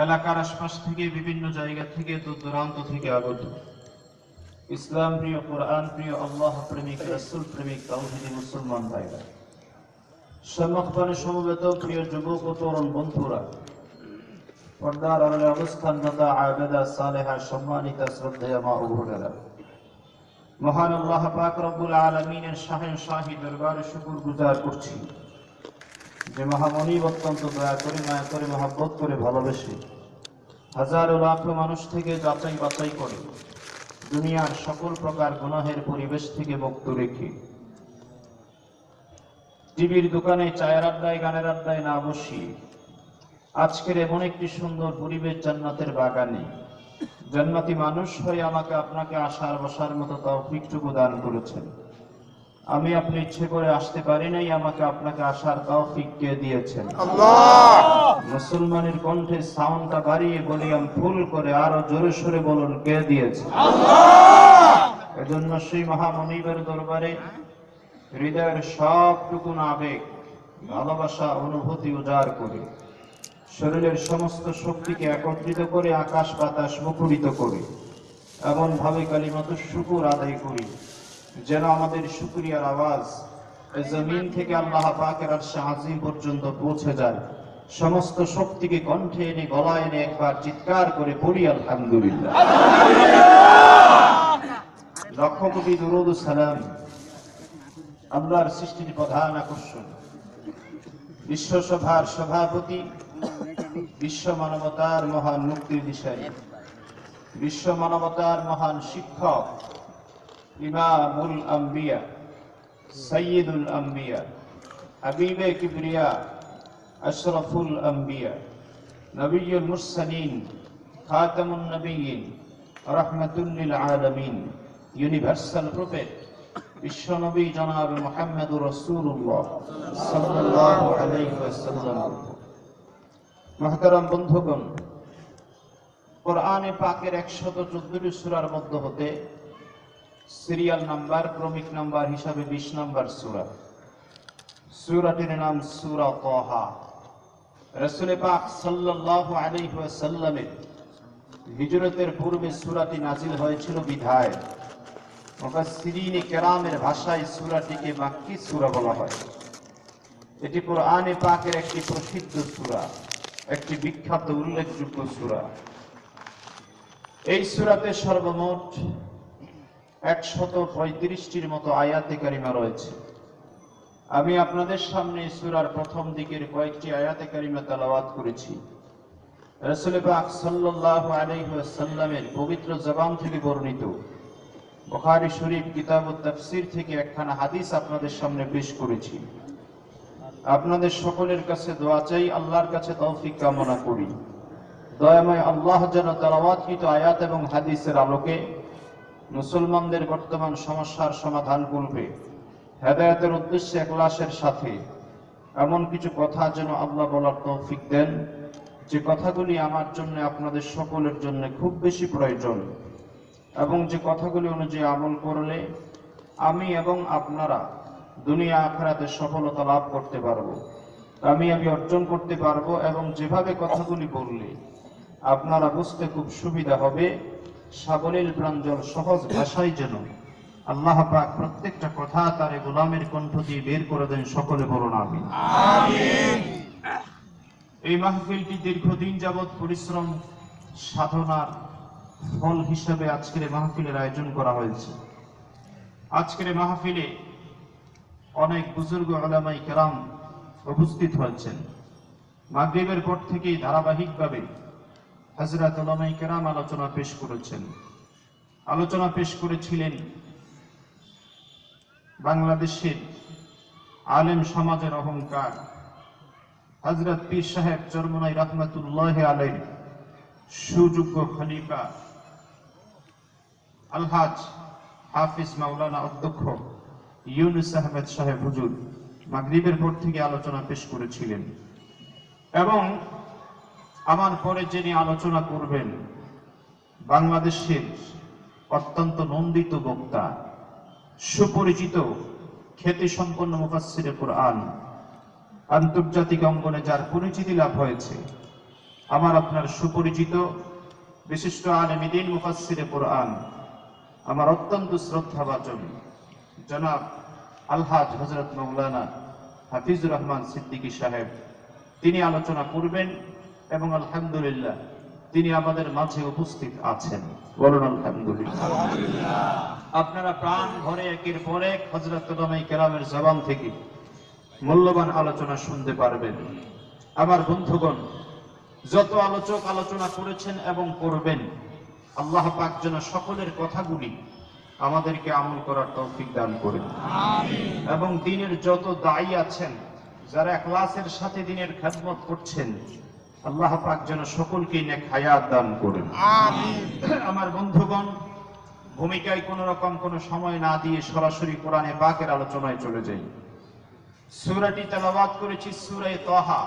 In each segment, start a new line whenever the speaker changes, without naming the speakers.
এলাকার আশপাশ থেকে বিভিন্ন জায়গা থেকে দূর দূরান্ত থেকে আগত ইসলাম প্রিয়, কোরআন প্রিয়, আল্লাহ প্রেমিক, রাসূল প্রেমিক তাওহীদি মুসলমান ভাইরা, সম্মানে সমবেত প্রিয় যুবক ও তরুণ বন্ধুরা, পর্দার আড়ালে অবস্থানরত আবেদা সালেহা সম্মানিতা শ্রদ্ধেয় মা ও বোনেরা, মহান আল্লাহ পাক রব্বুল আলামিনের শাহি দরবারে শুকর গুজার করছি যে মহামণি অত্যন্ত দয়া করে, মায়া করে, মহব্বত করে, ভালোবেসে হাজারো লাখো মানুষ থেকে যাচাই বাছাই করে দুনিয়ার সকল প্রকার গুনাহের পরিবেশ থেকে মুক্ত রেখে টিভির দোকানে, চায়ের আড্ডায়, গানের আড্ডায় না বসিয়ে আজকের এমন একটি সুন্দর পরিবেশ জান্নাতের বাগানে জান্নাতি মানুষ হয়ে আমাকে আপনাকে আসার বসার মতো তৌফিকটুকু দান করেছেন। আমি আপনি ইচ্ছে করে আসতে পারি নাই, আমাকে আপনাকে আসার তৌফিক কে দিয়েছেন?
আল্লাহ।
মুসলমানের কণ্ঠে সাউন্ডটা বাড়িয়ে ভলিউম ফুল করে আরো জোরে সোরে বলুন, কে দিয়েছে?
আল্লাহ।
এজন্য সেই মহামনিবের দরবারে হৃদয়ের সবটুকু আবেগ, ভালোবাসা, অনুভূতি উজাড় করে শরীরের সমস্ত শক্তিকে একত্রিত করে আকাশ বাতাস মুখরিত করে এমন ভাবে কালিমাতুশ শুকর আদায় করি যেন আমাদের শুকরিয়ার আওয়াজ জমিন থেকে আল্লাহ পাকের আরশে আজিম পর্যন্ত পৌঁছে যায়। সমস্ত শক্তিকে কণ্ঠে এনে, গলায় এনে একবার চিৎকার করে পড়ি আলহামদুলিল্লাহ। লক্ষ কোটি দুরূদ ও সালাম আল্লাহর সৃষ্টির প্রধান আকর্ষণ, বিশ্বসভার সভাপতি, বিশ্ব মানবতার মহান মুক্তির দিশারি, বিশ্ব মানবতার মহান শিক্ষক, ইমামুল আম্বিয়া, সাইয়্যিদুল আম্বিয়া, হাবিবে কিবরিয়া, আশরাফুল আম্বিয়া, নবিয়্যুল মুরসালিন, খাতামুন নবিয়্যিন, রাহমাতুল লিল আলামিন, ইউনিভার্সাল প্রফেট বিশ্বনবী জনাব মুহাম্মদুর রাসূলুল্লাহ সাল্লাল্লাহু আলাইহি ওয়াসাল্লাম। মুহতারাম বন্ধুগণ, কোরআনে পাকের 114টি সূরার মধ্য হতে সিরিয়াল নাম্বার, ক্রমিক নাম্বার হিসাবে 20 নম্বর সূরা। সূরাটির নাম সূরা তাহা। রাসূল পাক সাল্লাল্লাহু আলাইহি ওয়াসাল্লামের হিজরতের পূর্বে সূরাটি নাজিল হয়েছিল বিধায় মুফাসসিরিনে কেরামের ভাষায় সূরাটিকে মাক্কি সূরা বলা হয়। এটি কোরআনে পাকের একটি প্রসিদ্ধ সূরা, একটি বিখ্যাত উল্লেখযোগ্য সূরা। এই সূরাতে সর্বমোট 135টির মতো আয়াতে কারিমা রয়েছে। আমি আপনাদের সামনে সূরার প্রথম দিকের কয়েকটি আয়াতে কারিমা তেলাওয়াত করেছি। রাসূল পাক সাল্লাল্লাহু আলাইহি ওয়াসাল্লামের পবিত্র জবান থেকে বর্ণিত বুখারী শরীফ কিতাবুত তাফসীর থেকে একখানা হাদিস আপনাদের সামনে পেশ করেছি। আপনাদের সকলের কাছে দোয়া চাই, আল্লাহর কাছে তৌফিক কামনা করি। দয়াময় আল্লাহ যেন তেলাওয়াতকৃত আয়াত এবং হাদিসের আলোকে মুসলমানদের বর্তমান সমস্যার সমাধান করবে হেদায়েতের উদ্দেশ্যে ইখলাসের সাথে এমন কিছু কথা যেন আল্লাহ বলার তৌফিক দেন, যে কথাগুলি আমার জন্য, আপনাদের সকলের জন্য খুব বেশি প্রয়োজন, এবং যে কথাগুলি অনুযায়ী আমল করলে আমি এবং আপনারা দুনিয়া আখিরাতে সফলতা লাভ করতে পারবো, আমি অর্জন করতে পারবো, এবং যেভাবে কথাগুলি বললে আপনারা বুঝতে খুব সুবিধা হবে, সাবলীল প্রাঞ্জল সহজ ভাষায় যেন আল্লাহ পাক প্রত্যেকটা কথা তার গোলামের কণ্ঠ দিয়ে বের করে দেন। সকলে বলুন আমিন। এই মাহফিলটি দীর্ঘদিন যাবৎ পরিশ্রম সাধনার ফল হিসেবে আজকের মাহফিলের আয়োজন করা হয়েছে। আজকের মাহফিলে অনেক বুজুর্গ উলামায়ে কেরাম উপস্থিত হয়েছেন। মাগরিবের পর থেকেই ধারাবাহিকভাবে হযরত উলামায়ে কেরাম আলোচনা পেশ করেছেন। আলোচনা পেশ করেছিলেন বাংলাদেশের আলেম সমাজের অহংকার হযরত পীর সাহেব চরমনাই রাহমাতুল্লাহি আলাইহি সুযোগ্য খলিফা আলহাজ হাফিজ মাওলানা অধ্যক্ষ ইউনুস আহমেদ সাহেব হুজুর মাগরিবের পর থেকে আলোচনা পেশ করেছিলেন। এবং আমার পরে যিনি আলোচনা করবেন বাংলাদেশের অত্যন্ত নন্দিত বক্তা, সুপরিচিত খ্যাতি সম্পন্ন মুফাসসিরে কুরআন আন্তর্জাতিক অঙ্গনে যার পরিচিতি লাভ হয়েছে, আমার আপনার সুপরিচিত বিশিষ্ট আলেম দ্বীন মুফাসসিরে কোরআন, আমার অত্যন্ত শ্রদ্ধাভাজন জনাব আলহাজ হযরত মাওলানা হাফিজুর রহমান সিদ্দিকী সাহেব, তিনি আলোচনা করবেন এবং আলহামদুলিল্লাহ তিনি আমাদের মাঝে উপস্থিত আছেন। বলুন আলহামদুলিল্লাহ। আপনারা প্রাণ ভরে একের পর এক হযরত উলামায়ে কেরামের জবান থেকে মূল্যবান আলোচনা শুনতে পারবেন। আমার বন্ধুগণ, যত আলোচক আলোচনা করেছেন এবং করবেন, আল্লাহ পাক যেন সকলের কথাগুলি আমাদেরকে আমল করার তৌফিক দান করেন। এবং দ্বীনের যত দায়ী আছেন, যারা ইখলাসের সাথে দ্বীনের খেদমত করছেন, আল্লাহ পাক যেন সকলকে নেক হায়াত দান করেন। আমার বন্ধুগণ, ভূমিকায় কোন রকম কোনো সময় না দিয়ে সরাসরি কোরআনে পাকের আলোচনায় চলে যাই। সূরাটি তেলাওয়াত করেছি সূরা তাহা।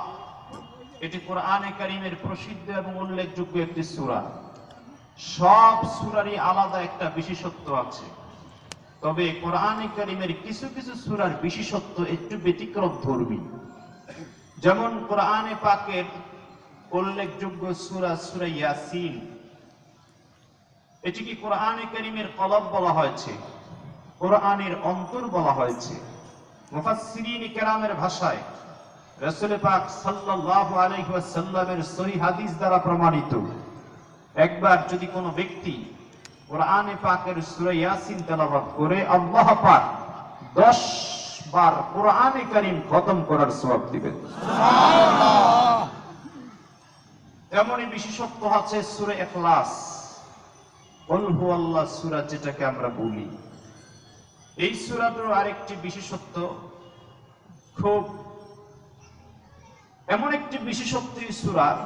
এটি কোরআনে কারীমের প্রসিদ্ধ এবং উল্লেখযোগ্য একটি সূরা। সব সূরারই আলাদা একটা বিশেষত্ব আছে, তবে কোরআনে কারীমের কিছু কিছু সূরার বিশেষত্ব একটু ব্যতিক্রম ধর্মী। যেমন কোরআনে পাকের উল্লেখযোগ্য সূরা সূরা ইয়াসিন, এটিকে কোরআনে কারীমের কলব বলা হয়েছে, কোরআনের অন্তর বলা হয়েছে। মুফাসসিরিন কেরামের ভাষায় রাসূল পাক সাল্লাল্লাহু আলাইহি ওয়াসাল্লামের সহিহ হাদিস দ্বারা প্রমাণিত, একবার যদি কোনো ব্যক্তি কোরআনে পাকের সূরা ইয়াসিন তেলাওয়াত করে, আল্লাহ পাক 10 বার কোরআনে কারীম খতম করার সওয়াব দিবেন। সুবহানাল্লাহ। তেমনই বিশেষত্ব আছে সূরা ইখলাস, কুল হুয়াল্লাহ সূরা, যেটাকে আমরা বলি। এই সূরাটার আরেকটি বিশেষত্ব, খুব এমন একটি বিশেষত্ব এই সূরার,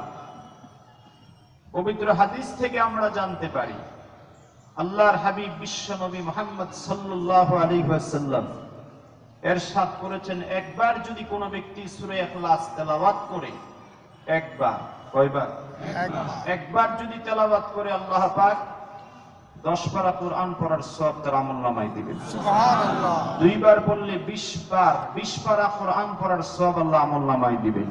পবিত্র হাদিস থেকে আমরা জানতে পারি, আল্লাহর হাবিব বিশ্ব নবী মুহাম্মদ সাল্লাল্লাহু আলাইহি ওয়াসাল্লাম ইরশাদ করেছেন, একবার যদি কোনো ব্যক্তি সূরা ইখলাস তেলাওয়াত করে, একবার, কয়বার? একবার যদি তেলাওয়াত করে, আল্লাহ পাক 10 পারা কোরআন পড়ার সওয়াব তার আমলনামায় দিবেন। সুবহানাল্লাহ। দুইবার বললে 20 বার, 20 পারা কোরআন পড়ার সওয়াব আল্লাহ আমলনামায় দিবেন।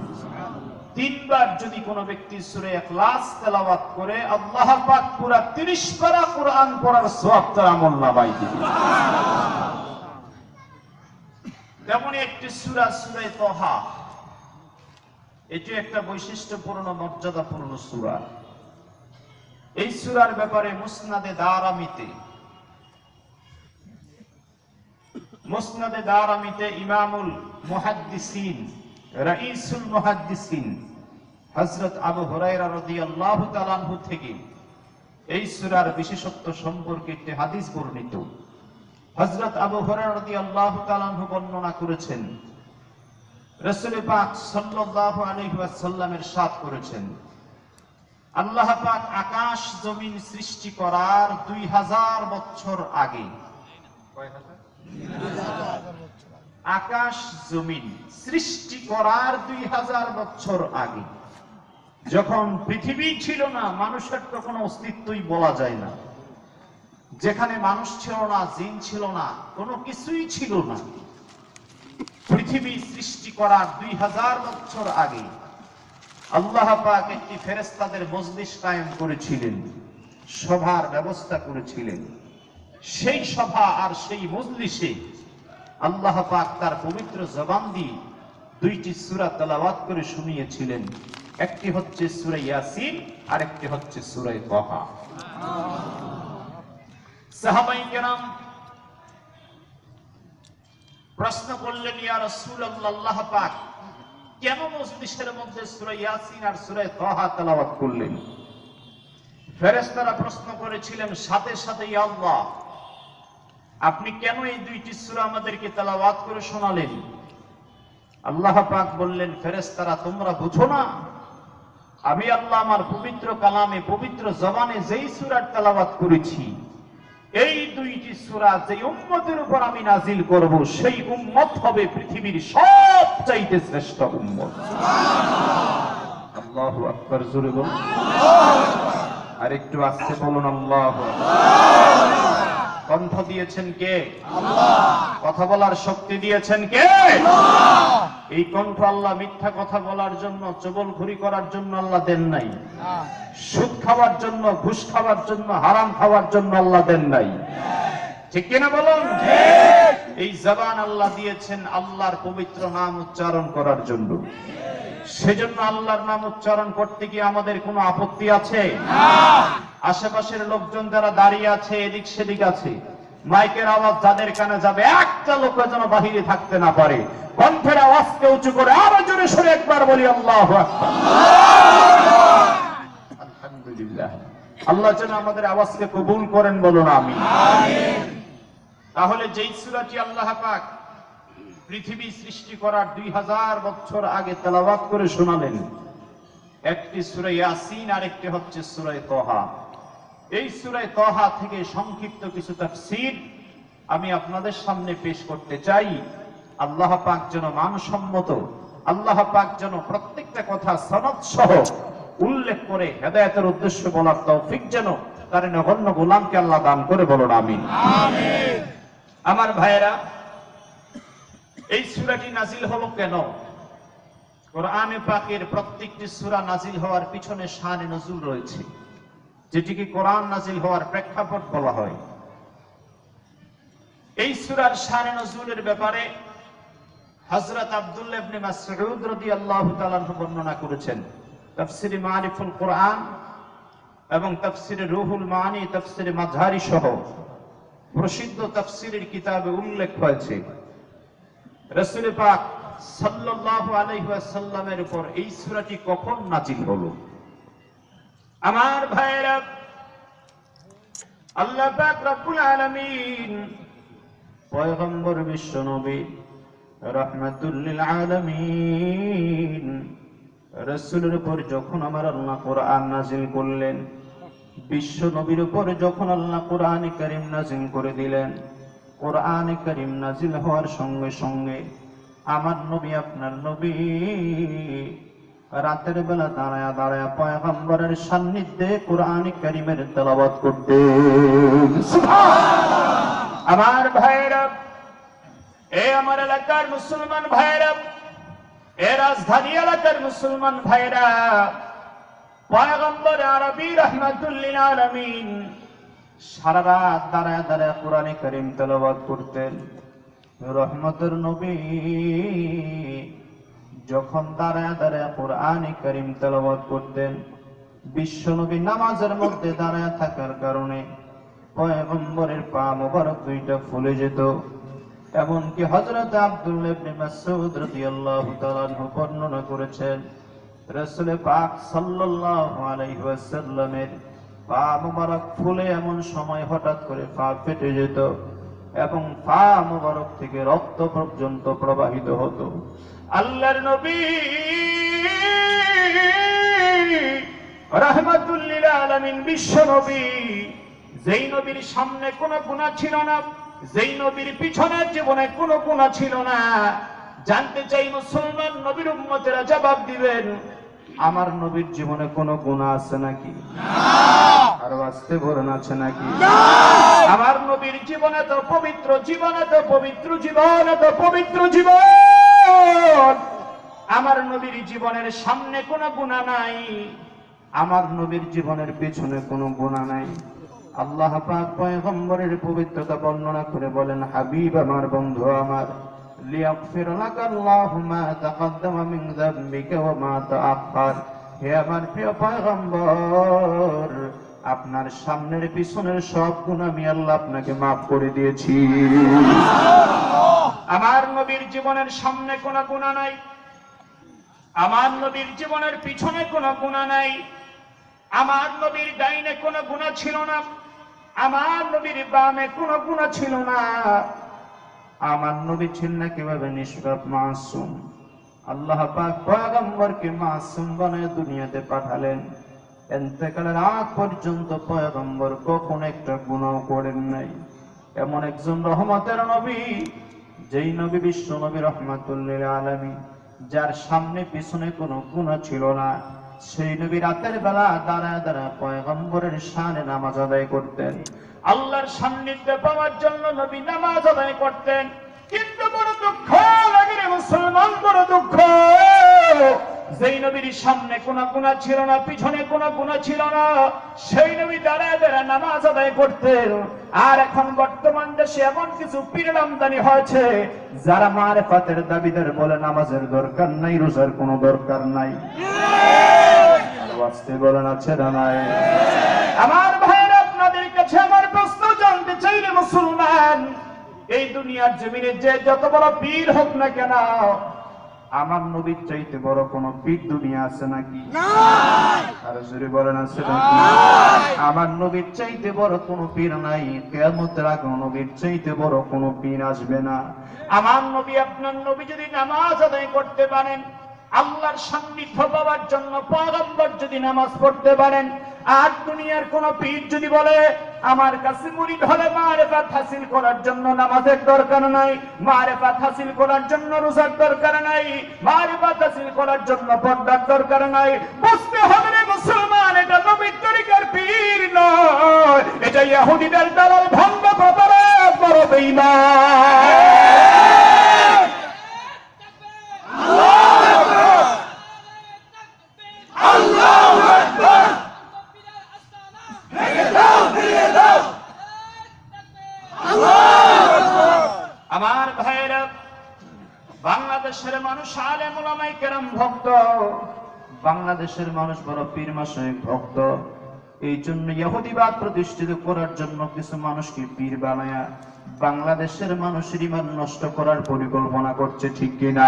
তিনবার যদি কোনো ব্যক্তি সূরা ইখলাস তেলাওয়াত করে, আল্লাহ পাক পুরা 30 পারা কোরআন পড়ার সওয়াব তার আমলনামায় দিবেন। তেমনি একটি সূরা সূরা তাহা, এটি একটা বৈশিষ্ট্যপূর্ণ মর্যাদাপূর্ণ সূরা। এই সূরার ব্যাপারে মুসনাদে দারামিতে ইমামুল মুহাদ্দিসিন, রাইসুল মুহাদ্দিসিন হযরত আবু হুরায়রা রাদিয়াল্লাহু তাআলা আনহু থেকে এই সূরার বিশেষত্ব সম্পর্কে একটি হাদিস বর্ণিত। হযরত আবু হুরায়রা রাদিয়াল্লাহু তাআলা আনহু বর্ণনা করেছেন, রাসূল পাক সাল্লাল্লাহু আলাইহি ওয়াসাল্লামের ইরশাদ করেছেন, আল্লাহ পাক আকাশ জমিন সৃষ্টি করার 2000 বছর আগে, আকাশ জমিন সৃষ্টি করার 2000 বছর আগে, যখন পৃথিবী ছিল না, মানুষের তো কোনো অস্তিত্বই বলা যায় না, যেখানে মানুষ ছিল না, জিন ছিল না, কোনো কিছুই ছিল না, পৃথিবী সৃষ্টি করার 2000 বছর আগে আল্লাহ পাক একটি ফেরেশতাদের মজলিস কায়েম করেছিলেন, সভার ব্যবস্থা করেছিলেন। সেই সভা আর সেই মজলিসে আল্লাহ পাক তার পবিত্র জবান দিয়ে 2টি সূরা তেলাওয়াত করে শুনিয়েছিলেন। একটি হচ্ছে সূরা ইয়াসিন, আর একটি হচ্ছে সূরা তাহা। সাহাবায়ে কেরাম প্রশ্ন করলেন, ইয়া রাসূলুল্লাহ, আল্লাহ পাক কেন মজলিসের মধ্যে সূরা ইয়াসিন আর সূরা তাহা তেলাওয়াত করলেন? ফেরেশতারা প্রশ্ন করেছিলেন, সাথে সাথে, ইয়া আল্লাহ, আপনি কেন এই 2টি সূরা আমাদেরকে তেলাওয়াত করে শোনালেন? আল্লাহ পাক বললেন, ফেরেশতারা, তোমরা বুঝো না, আমি আল্লাহ আমার পবিত্র কালামে, পবিত্র জবানে যেই সূরার তেলাওয়াত করেছি, এই 2টি সূরা যে উম্মতের উপর আমি নাজিল করব, সেই উম্মত হবে পৃথিবীর সবচাইতে শ্রেষ্ঠ উম্মত। সুবহানাল্লাহ। আল্লাহু আকবার, জোরে বলুন। আল্লাহু আকবার। আর একটু আস্তে বলুন, আল্লাহু আকবার। কণ্ঠ দিয়েছেন কে? কথা বলার শক্তি দিয়েছেন কে? এই কণ্ঠ আল্লাহ মিথ্যা কথা বলার জন্য, চগলখুরি করার জন্য আল্লাহ দেন নাই। সুদ খাওয়ার জন্য, ঘুষ খাওয়ার জন্য, হারাম খাওয়ার জন্য আল্লাহ দেন নাই। ঠিক কিনা বলুন? এই জবান আল্লাহ দিয়েছেন আল্লাহর পবিত্র নাম উচ্চারণ করার জন্য। সেজন্য আল্লাহর নাম উচ্চারণ করতে গিয়ে আমাদের কোনো আপত্তি আছে? আশেপাশের লোকজন যারা দাঁড়িয়ে আছে, এদিক সেদিক আছে, মাইকের আওয়াজ যাদের কানে যাবে, একটা লোক যেন বাহিরে থাকতে না পারে। কণ্ঠের আওয়াজকে উঁচু করে আরো জোরে সরে একবার বলি আল্লাহু আকবার। আলহামদুলিল্লাহ। আল্লাহ যেন আমাদের আওয়াজকে কবুল করেন, বলুন আমিন। তাহলে যেই সূরাটি আল্লাহ পাক পৃথিবী সৃষ্টি করার 2000 বছর আগে তেলাওয়াত করে শোনালেন, একটি সূরা ইয়াসিন আর একটি হচ্ছে সূরা তাহা। এই সূরা তাহা থেকে সংক্ষিপ্ত কিছু তাফসীর আমি আপনাদের সামনে পেশ করতে চাই। আল্লাহ পাক যেন মানসম্মত, আল্লাহ পাক যেন প্রত্যেকটা কথা সনদ সহ উল্লেখ করে হেদায়েতের উদ্দেশ্য বলার তৌফিক যেন তার নগণ্য গোলামকে আল্লাহ দান করে, বলুন আমিন। আমার ভাইয়েরা, এই সূরাটি নাজিল হলো কেন? কোরআনে পাকের প্রত্যেকটি সূরা নাজিল হওয়ার পিছনে শানে নজুল রয়েছে, যেটিকে কোরআন নাজিল হওয়ার প্রেক্ষাপট বলা হয়। এই সূরার শানে নজুলের ব্যাপারে হযরত আব্দুল্লাহ ইবনে মাসউদ রাদিয়াল্লাহু তাআলা বর্ণনা করেছেন। তাফসীরে মারিফুল কোরআন এবং তাফসীরে রুহুল মানি, তাফসীরে মাযহারি সহ প্রসিদ্ধ তাফসীরের কিতাবে উল্লেখ হয়েছে, রাসূল পাক সাল্লাল্লাহু আলাইহি ওয়াসাল্লামের উপর এই সূরাটি কখন নাজিল হলো। আমার ভাইরা, আল্লাহ পাক রব্বুল আলামিন পয়গম্বর বিশ্ব নবী রাহমাতুল লিল আলামিন রাসূলের উপর যখন আমার আল্লাহ কোরআন নাজিল করলেন, বিশ্ব নবীর উপর যখন আল্লাহ কোরআনে কারীম নাজিল করে দিলেন, কোরআনে কারীম নাজিল হওয়ার সঙ্গে সঙ্গে আমার নবী, আপনার নবী রাতের বেলা দাঁড়ায়া দাঁড়ায়া পয়গম্বরের সান্নিধ্যে কোরআনে কারীমের তেলাওয়াত করতেন। সুবহানাল্লাহ। আমার ভাইরা, এ আমার এলাকার মুসলমান ভাইরা, এ রাজধানী এলাকার মুসলমান ভাইরা, পয়গম্বর আরবী রাহমাতুল লিল আলামিন সারা রাত দাঁড়ায় দাঁড়ায় কোরআনে কারীম তেলাওয়াত করতেন। রহমতের নবী যখন দাঁড়ায় দাঁড়ায় কোরআনে কারীম তেলাওয়াত করতেন, বিশ্ব নবী নামাজের মধ্যে দাঁড়ায় থাকার কারণে পয়গম্বরের পা মোবারক দুইটা ফুলে যেত। এমনকি হযরত আব্দুল্লাহ ইবনে মাসউদ রাদিয়াল্লাহু তাআলা বর্ণনা করেছেন, রাসূল পাক সাল্লাল্লাহু আলাইহি ওয়াসাল্লামের পা মোবারক ফুলে এমন সময় হঠাৎ করে পা ফেটে যেত এবং পা মোবারক থেকে রক্ত পর্যন্ত প্রবাহিত হতো। আল্লাহর নবী রাহমাতুল লিল আলামিন বিশ্ব নবী, যেই নবীর সামনে কোনো গুনাহ ছিল না, যেই নবীর পিছনের জীবনে কোনো গুনাহ ছিল না, জানতে চাই মুসলমান নবীর উম্মতেরা জবাব দিবেন, আমার নবীর জীবনে কোনো গুনাহ আছে নাকি? আর আসতে বলেন, আছে নাকি? আমার নবীর জীবনে তো পবিত্র জীবন, এত পবিত্র জীবন, এত পবিত্র জীবন। আমার নবীর জীবনের সামনে কোনো গুনাহ নাই, আমার নবীর জীবনের পেছনে কোনো গুনাহ নাই। আল্লাহ পাক পয়গম্বরের পবিত্রতা বর্ণনা করে বলেন, হাবিব আমার, বন্ধু আমার, লিয়াগফির লাকাল্লাহু মা তাকাদ্দামা মিন যামবিকা ওয়া মা তাআখার। হে আমার প্রিয় পয়গম্বর, আপনার সামনের পিছনের সব গুনাহ আমি আল্লাহ আপনাকে মাফ করে দিয়েছি। আমার নবীর জীবনের সামনে কোনো গুনাহ নাই, আমার নবীর জীবনের পিছনে কোনো গুনাহ নাই, আমার নবীর ডাইনে কোনো গুনাহ ছিল না, আমার নবীর বামে কোনো গুনাহ ছিল না। আমার নবী ছিলেন কিভাবে নিষ্পাপ, মাসুম। আল্লাহ পাক পয়গম্বরকে মাসুম বানায় দুনিয়াতে পাঠালেন। ইন্তেকালের আগ পর্যন্ত পয়গম্বর কখনো একটা গুনাহ করেন নাই। এমন একজন রহমতের নবী, যেই নবী বিশ্ব নবী রাহমাতুল লিল আলামিন, যার সামনে পিছনে কোনো গুনাহ ছিল না, সেই নবী রাতের বেলা দাঁড়ায় দাঁড়ায় পয়গম্বরের শানে নামাজ আদায় করতেন। আল্লাহর সান্নিধ্য পাওয়ার জন্য নবী নামাজ আদায় করতেন। কিন্তু বড় দুঃখ লাগে রে মুসলমান, বড় দুঃখ, যেই নবীর সামনে কোনো গুনাহ ছিল না, পিছনে কোনো গুনাহ ছিল না, সেই নবী দাঁড়ায় দাঁড়ায় নামাজ আদায় করতেন। আর এখন বর্তমান দেশে এমন কিছু পীর আমদানি হয়েছে যারা মারেফাতের দাবিদার বলে নামাজের দরকার নাই, রোজার কোনো দরকার নাই। আওয়াজে বলেন আছে না নাই? আমার ভাইরা, আপনাদের কাছে আমার প্রশ্ন জানতে চাই রে মুসলমান, এই দুনিয়ার জমিনে যে যত বড় পীর হোক না কেন, আমার নবীর চাইতে বড় কোন পীর দুনিয়া আছে নাকি? আরে জোরে বলেন আছে নাকি? আমার নবীর চাইতে বড় কোন পীর নাই। কিয়ামতের আগে নবীর চাইতে বড় কোন পীর আসবে না। আমার নবী, আপনার নবী যদি নামাজ আদায় করতে পারেন, আল্লাহর সান্নিধ্য পাওয়ার জন্য পয়গম্বর যদি নামাজ পড়তে পারেন, আর দুনিয়ার কোন পীর যদি বলে আমার কাছে মুরিদ হলে মারেফাত হাসিল করার জন্য নামাজের দরকার নাই, মারেফাত হাসিল করার জন্য রোজার দরকার নাই, মারেফাত হাসিল করার জন্য পর্দার দরকার নাই, বুঝতে হবে রে মুসলমান, এটা নবীর তরিকার পীর নয়, এটা ইহুদিদের দালাল ভণ্ড প্রতারক বড় বেঈমান। আমার ভাইরা, বাংলাদেশের মানুষ আলেম উলামায়ে কেরাম ভক্ত, বাংলাদেশের মানুষ বড় পীর মাশায়েখ ভক্ত। এই জন্য ইহুদিবাদ প্রতিষ্ঠিত করার জন্য কিছু মানুষকে পীর বানায়া বাংলাদেশের মানুষের ঈমান নষ্ট করার পরিকল্পনা করছে, ঠিক কিনা?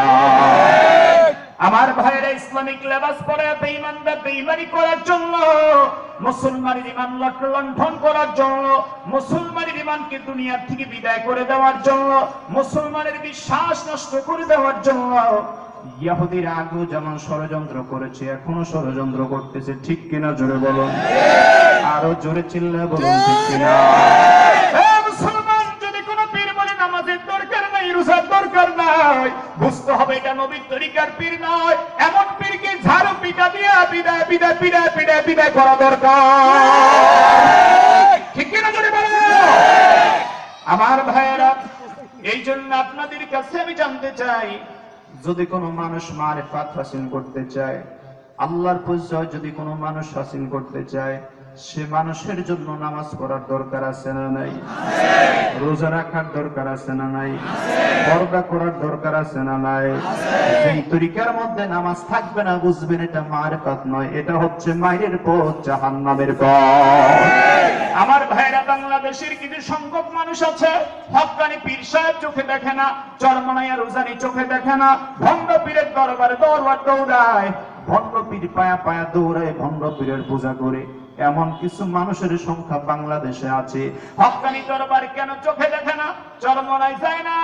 আমার ভাইরা, ইসলামিক লেবাস পরে বেঈমানরা বেঈমানি করার জন্য, মুসলমানের ঈমান লণ্ঠন করার জন্য, মুসলমানের ঈমানকে দুনিয়া থেকে বিদায় করে দেওয়ার জন্য, মুসলমানের বিশ্বাস নষ্ট করে দেওয়ার জন্য ইহুদিরা আগেও যেমন ষড়যন্ত্র করেছে, এখনো ষড়যন্ত্র করতেছে, ঠিক কিনা? জোরে বলুন, আরো জোরে চিল্লায় বলুন, ঠিক কিনা? মুসলমান যদি কোনো পীর বলে নামাজের দরকার নাই, রোজার দরকার নাই, বুঝতে হবে এটা নবীর তরিকার পীর নয়। এমন পীরকে ঝাড়ু পিটা দিয়া বিদায় বিদায় বিদায় বিদায় বিদায় করা দরকার, ঠিক কিনা? জোরে বলুন। আমার ভাইয়েরা, এই জন্য আপনাদের কাছে আমি জানতে চাই, যদি কোনো মানুষ মারেফাত হাসিল করতে চায়, আল্লাহর পরিচয় যদি কোনো মানুষ হাসিল করতে চায়, সে মানুষের জন্য নামাজ পড়ার দরকার আছে না নাই? রোজা রাখার দরকার আছে না নাই? পর্দা করার দরকার আছে না নাই? এই তরিকার মধ্যে নামাজ থাকবে না, বুঝবেন এটা মারেফাত নয়, এটা হচ্ছে মায়ের পথ, জাহান্নামের পথ। আমার ভাইরা, বাংলাদেশের কিছু সংখ্যক মানুষ আছে, হক্কানি পীর সাহেব চোখে দেখে না, চরমনাইয়া রোজানি চোখে দেখে না, ভণ্ড পীরের দরবারে দৌড়ায়, ভণ্ড পীর পায়া পায়া দৌড়ায়, ভণ্ড পীরের পূজা করে। এমন কিছু মানুষের সংখ্যা বাংলাদেশে আছে। হক্কানি দরবার কেন চোখে দেখে না, চরমনাই যায় না,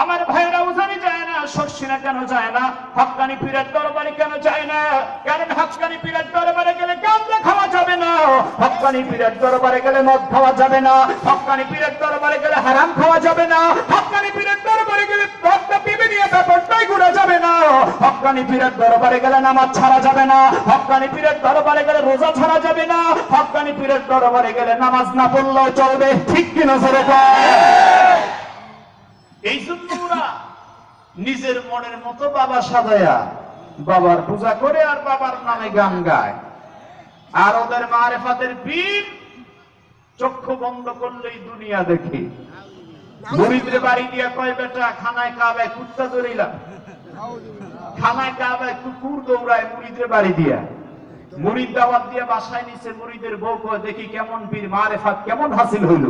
আমার ভাইরা উজানি যায় না, শর্ষিনা কেন যায় না, হক্কানি পীরের দরবারে কেন যায় না? কারণ হক্কানি পীরের দরবারে গেলে গাঁজা খাওয়া যাবে না, হক্কানি পীরের দরবারে গেলে মদ খাওয়া যাবে না, হক্কানি পীরের দরবারে গেলে হারাম খাওয়া যাবে না, হক্কানি পীরের দরবারে গেলে ভক্ত পিবে নিয়ে ব্যাপারটাই ঘুরে যাবে না, হক্কানি পীরের দরবারে গেলে নামাজ ছাড়া যাবে না, হক্কানি পীরের দরবারে গেলে রোজা ছাড়া যাবে না, হক্কানি পীরের দরবারে গেলে নামাজ না পড়লেও চলবে, ঠিক কিনা? জোরে বল। এই জন্য ওরা নিজের মনের মতো বাবা সাজায়া বাবার পূজা করে আর বাবার নামে গান গায়। আর ওদের মারেফাতের পীর চক্ষু বন্ধ করলেই দুনিয়া দেখে। মুরিদরে বাড়ি দিয়া কয়, বেটা খানায় কাবায় কুত্তা দৌড়াইলাম, খানায় কাবায় কুকুর দৌড়ায় মুরিদরে বাড়ি দিয়া। মুরিদ দাওয়াত দিয়া বাসায় নিছে, মুরিদের বউ কয়, দেখি কেমন পীর, মারেফাত কেমন হাসিল হইল।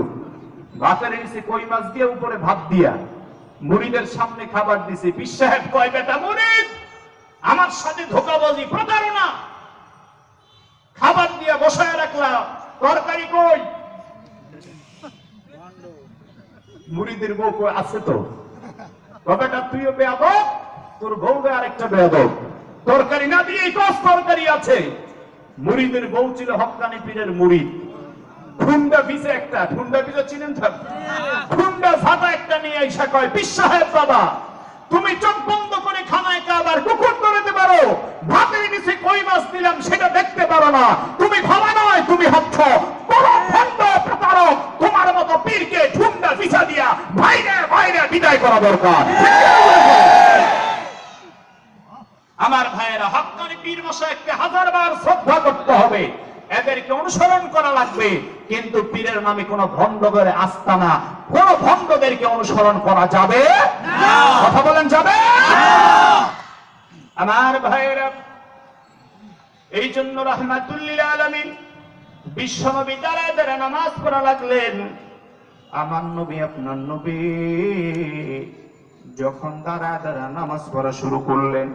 ভাতের নিচে কই মাছ দিয়ে উপরে ভাত দিয়া মুরিদের সামনে খাবার দিছে। পীর সাহেব কয়, বেটা মুরিদ, আমার সাথে ধোঁকাবাজি প্রতারণা, খাবার দিয়া বসায় রাখলাম, তরকারি কই? মুরিদের বউ কয়, আছে তো। বেটা তুইও বেয়াদব, তোর বউটা আরেকটা বেয়াদব, তরকারি না দিয়ে কস তরকারি আছে। মুরিদের বউ ছিল হক্কানি পীরের মুরিদ। ঠুন্ডা ভিজে একটা, ঠুন্ডা ভিজে চিনেন তো? ঠুন্ডা ঝাঁটা একটা নিয়ে আইসা কয়, পীর সাহেব বাবা, তুমি চোখ বন্ধ করে খানায় কাবার কুকুর ধরতে পারো, ভাতের নিচে কই মাছ দিলাম সেটা
করো না, তুমি ভালো নয়, তুমি হচ্ছ বড় ভণ্ড প্রতারক। তোমার মতো পীরকে ঝুমটা পিছা দিয়া বাইরে বাইরে বিদায় করা দরকার। আমার ভাইয়েরা, হক্কানি পীর মশাইকে 1000 বার শ্রদ্ধা করতে হবে, এদেরকে অনুসরণ করা লাগবে, কিন্তু পীরের নামে কোন ভণ্ড করে আস্তানা, কোন ভণ্ডদেরকে অনুসরণ করা যাবে না। কথা বলেন, যাবে না। আমার ভাইয়েরা, এই জন্য রাহমাতুল লিল আলামিন বিশ্বনবী দাঁড়ায় দাঁড়ায় নামাজ পড়া লাগলেন। আমার নবী, আপনার নবী যখন দাঁড়ায় দাঁড়ায় নামাজ পড়া শুরু করলেন,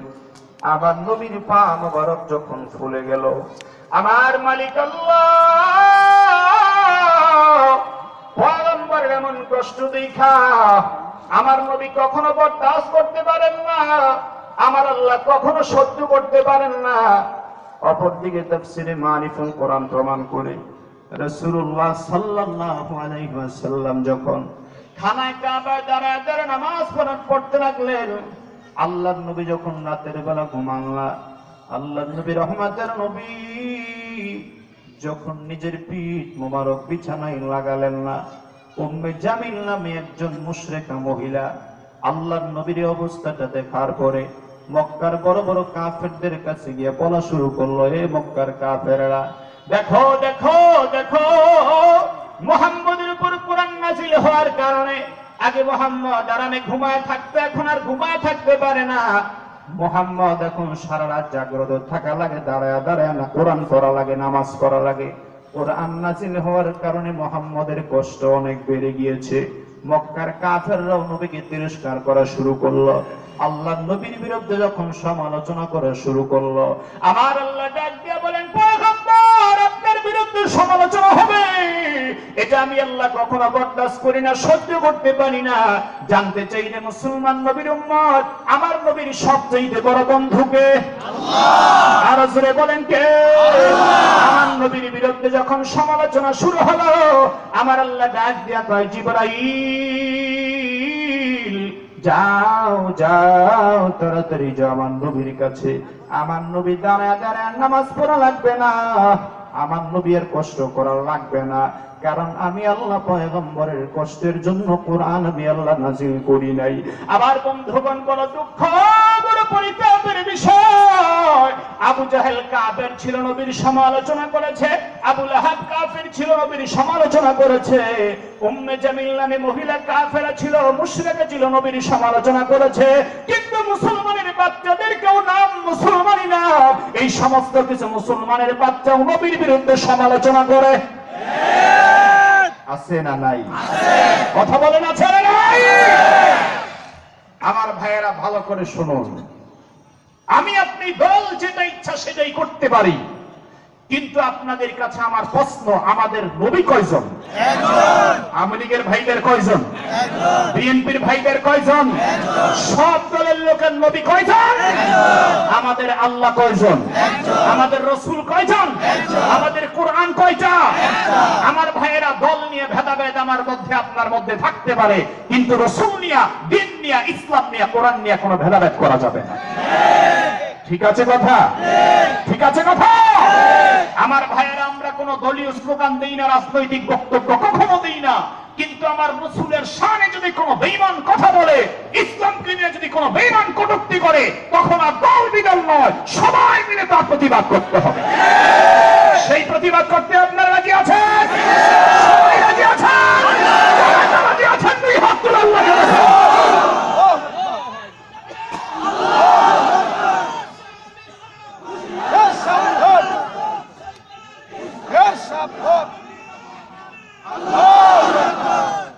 আমার নবীর পা মোবারক যখন ফুলে গেল, আমার মালিক আল্লাহ পয়গম্বরের এমন কষ্ট দেখা আমার নবী কখনো বরদাস্ত করতে পারেন না, আমার আল্লাহ কখনো সহ্য করতে পারেন না। অপরদিকে তাফসীরে মারিফুল কোরআন প্রমাণ করে রাসূলুল্লাহ সাল্লাল্লাহু আলাইহি ওয়াসাল্লাম যখন খানায় কাবায় দাঁড়ায় দাঁড়ায় নামাজ পড়তে লাগলেন, আল্লাহর নবী যখন রাতের বেলা ঘুমানলা, আল্লাহর নবী রহমতের নবী যখন নিজের পিঠ মোবারক বিছানায় লাগালেন না, উম্মে জামিল নামে একজন মুশরিকা মহিলা আল্লাহর নবীর অবস্থাটা দেখার পরে মক্কার বড় বড় কাফেরদের কাছে গিয়ে বলা শুরু করলো, হে মক্কার কাফেররা, দেখো দেখো দেখো, মুহাম্মদের উপর কোরআন নাযিল হওয়ার কারণে আগে মুহাম্মদ আরামে ঘুমায় থাকতে, এখন আর ঘুমায় থাকতে পারে না। মুহাম্মদ এখন সারা রাত জাগ্রত থাকা লাগে, দাঁড়ায় দাঁড়ায় না কোরআন পড়া লাগে, নামাজ পড়া লাগে। কোরআন নাযিল হওয়ার কারণে মুহাম্মদের কষ্ট অনেক বেড়ে গিয়েছে। মক্কার কাফেররাও নবীকে তিরস্কার করা শুরু করলো, আল্লাহর নবীর বিরুদ্ধে যখন সমালোচনা করা শুরু করলো, আমার আল্লাহ ডাক দিয়া বলেন, পয়গম্বর আপনার বিরুদ্ধে সমালোচনা হবে, এটা আমি আল্লাহ কখনো বরদাস্ত করি না, সহ্য করতে পারি না। জানতে চাইলে মুসলমান নবীর উম্মত, আমার নবীর সবচেয়ে বড় বন্ধুকে আল্লাহ, আর জোরে বলেন কে? আমার নবীর বিরুদ্ধে যখন সমালোচনা শুরু হলো, আমার আল্লাহ ডাক দিয়া কয়, জিবরাইল যাও যাও, তাড়াতাড়ি যাও আমার নবীর কাছে। আমার নবী দাঁড়ায় দাঁড়ায় নামাজ পড়া লাগবে না, আমার নবী আর কষ্ট করা লাগবে না, কারণ আমি আল্লাহ পয়গম্বরের কষ্টের জন্য কোরআন আমি আল্লাহ নাযিল করি নাই। আবার বন্ধুগণ, বড় দুঃখ, বড় পরিতাপের বিষয়, আবু জাহেল কাফের ছিল, নবীর সমালোচনা করেছে। আবু লাহাব কাফের ছিল, নবীর সমালোচনা করেছে। উম্মে জামিল নামে মহিলা কাফেরা ছিল, মুশরিকা ছিল, নবীর সমালোচনা করেছে। কিন্তু মুসলমানের বাচ্চাদের কেউ নাম মুসলমানই না, এই সমস্ত কিছু মুসলমানের বাচ্চাও নবীর বিরুদ্ধে সমালোচনা করে। আছে না নাই? কথা বলেন, আছে না নাই? আমার ভাইয়েরা, ভালো করে শুনুন, আমি আপনি দল যেটা ইচ্ছা সেটাই করতে পারি, কিন্তু আপনাদের কাছে আমার প্রশ্ন, আমাদের নবী কয়জন? একজন। আওয়ামী লীগের ভাইদের কয়জন? একজন। বিএনপির ভাইদের কয়জন? একজন। সব দলের লোকের নবী কয়জন? একজন। আমাদের আল্লাহ কয়জন? একজন। আমাদের রাসূল কয়জন? একজন। আমাদের কোরআন কয়টা? একজন। আমার ভাইয়েরা, দল নিয়ে ভেদাভেদ আমার মধ্যে আপনার মধ্যে থাকতে পারে, কিন্তু রাসূল নিয়ে, দ্বীন নিয়ে, ইসলাম নিয়ে, কোরআন নিয়ে কোনো ভেদাভেদ করা যাবে না। ঠিক আছে কথা? ঠিক আছে কথা? আমার ভাইয়েরা, আমরা কোন দলীয় স্লোগান দেই না, রাজনৈতিক বক্তব্য কখনো দেই না, কিন্তু আমার রাসূলের শানে যদি কোনো বেঈমান কথা বলে, ইসলামকে নিয়ে যদি কোনো বেঈমান কটূক্তি করে, তখন আর দল বিদল নয়, সবাই মিলে তার প্রতিবাদ করতে হবে। সেই প্রতিবাদ করতে আপনারা রাজি আছেন? সবাই রাজি আছেন? যারা রাজি আছেন, দুই হাত তুলে আল্লাহকে দেখান।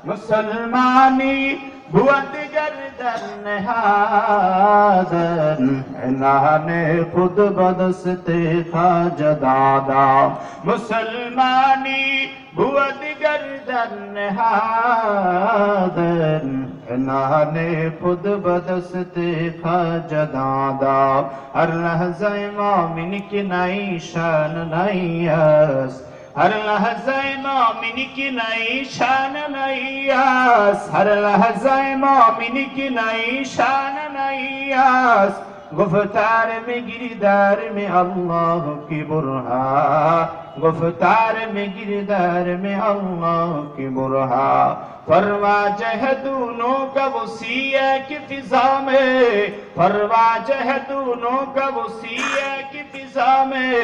मुसलमानी बुअत गर्दन हाज़न इन्हाने खुद बदस्ते खाजा दादा। मुसलमानी बुअत गर्दन हाज़न इन्हाने खुद बदस्ते खाजा दादा। हर लहज़ा मोमिन की नई शान नई यस, हर लहज़ा मोमिन की नई शान नई यस, हर लहज़ा मोमिन की नई शान नई यस। गुफ्तार में गिरदार में अल्लाह की बुरहा, गुफ्तार में गिरदार में अल्लाह की बुरहा। परवाज है दोनों का वसीया की फिजा में, परवाज है दोनों का वसीया की फिजा में।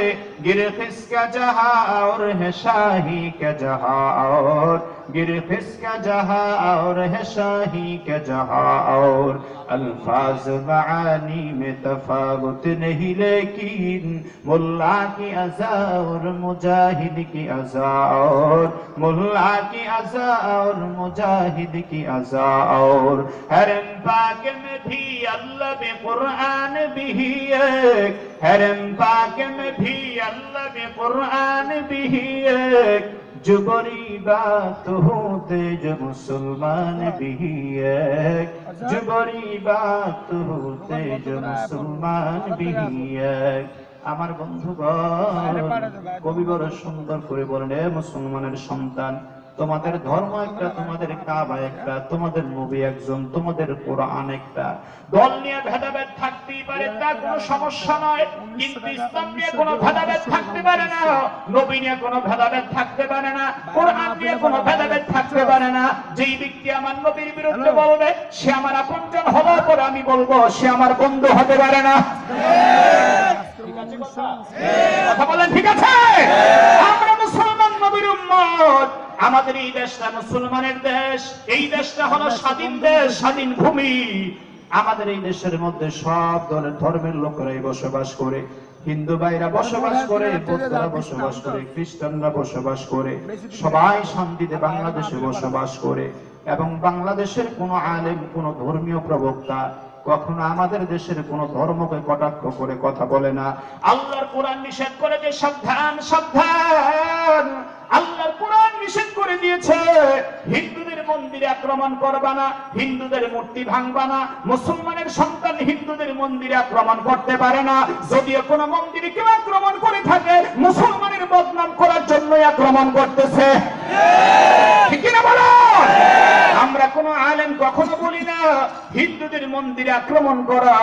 गिरखिस का जहां और है शाही का जहां और, गिरखिस का जहां और है शाही का जहां और। अल्फाज मानी में तफावत नहीं लेकिन मुल्ला की अज़ा और मुजाहिद की अज़ा और, मुल्ला की अज़ा और मुजाहिद की अज़ा और। हरम पाक में भी अल्लाह में कुरान भी एक, हरम पाक में भी अल्लाह में कुरान भी एक। जो बड़ी बात होते जो मुसलमान भी एक, जो बड़ी बात होते जो মুসলমান भी এক। আমার বন্ধুগণ, কবি বড় সুন্দর করে বলেন, এ মুসলমানের সন্তান, তোমাদের ধর্ম একটা, তোমাদের কাবা একটা, তোমাদের নবী একজন, তোমাদের কোরআন একটা। দল নিয়ে ভেদাভেদ থাকতেই পারে, তা কোনো সমস্যা নয়, কিন্তু ইসলাম নিয়ে কোনো ভেদাভেদ থাকতে পারে না, নবী নিয়ে কোনো ভেদাভেদ থাকতে পারে না, কোরআন নিয়ে কোনো ভেদাভেদ থাকতে পারে না। যেই ব্যক্তি আমার নবীর বিরুদ্ধে বলবে, সে আমার আপনজন হওয়ার পর আমি বলবো সে আমার বন্ধু হতে পারে না। কথা বলেন ঠিক আছে? আমরা মুসলমান নবীর উম্মত, আমাদের এই দেশটা মুসলমানের দেশ, এই দেশটা হলো স্বাধীন দেশ, স্বাধীন ভূমি। আমাদের এই দেশের মধ্যে সব দলের ধর্মের লোকেরাই বসবাস করে। হিন্দু ভাইরা বসবাস করে, বৌদ্ধরা বসবাস করে, খ্রিস্টানরা বসবাস করে, সবাই শান্তিতে বাংলাদেশে বসবাস করে। এবং বাংলাদেশের কোন আলেম, কোন ধর্মীয় প্রবক্তা কখনো আমাদের দেশের কোন ধর্মকে কটাক্ষ করে কথা বলে না। আল্লাহর কোরআন নিষেধ করে যে সাবধান সাবধান, আল্লাহর কোরআন নিষেধ করে দিয়েছে হিন্দুদের মন্দিরে আক্রমণ করবা না, হিন্দুদের মূর্তি ভাঙবা না। মুসলমানের সন্তান হিন্দুদের মন্দিরে আক্রমণ করতে পারে না। যদিও কোনো মন্দিরে কেউ আক্রমণ করে থাকে, মুসলমানের বদনাম করার জন্যই আক্রমণ করতেছে, ঠিক না বলো? আমরা কোন আলেম কখনো বলি না হিন্দুদের মন্দিরে আক্রমণ করা,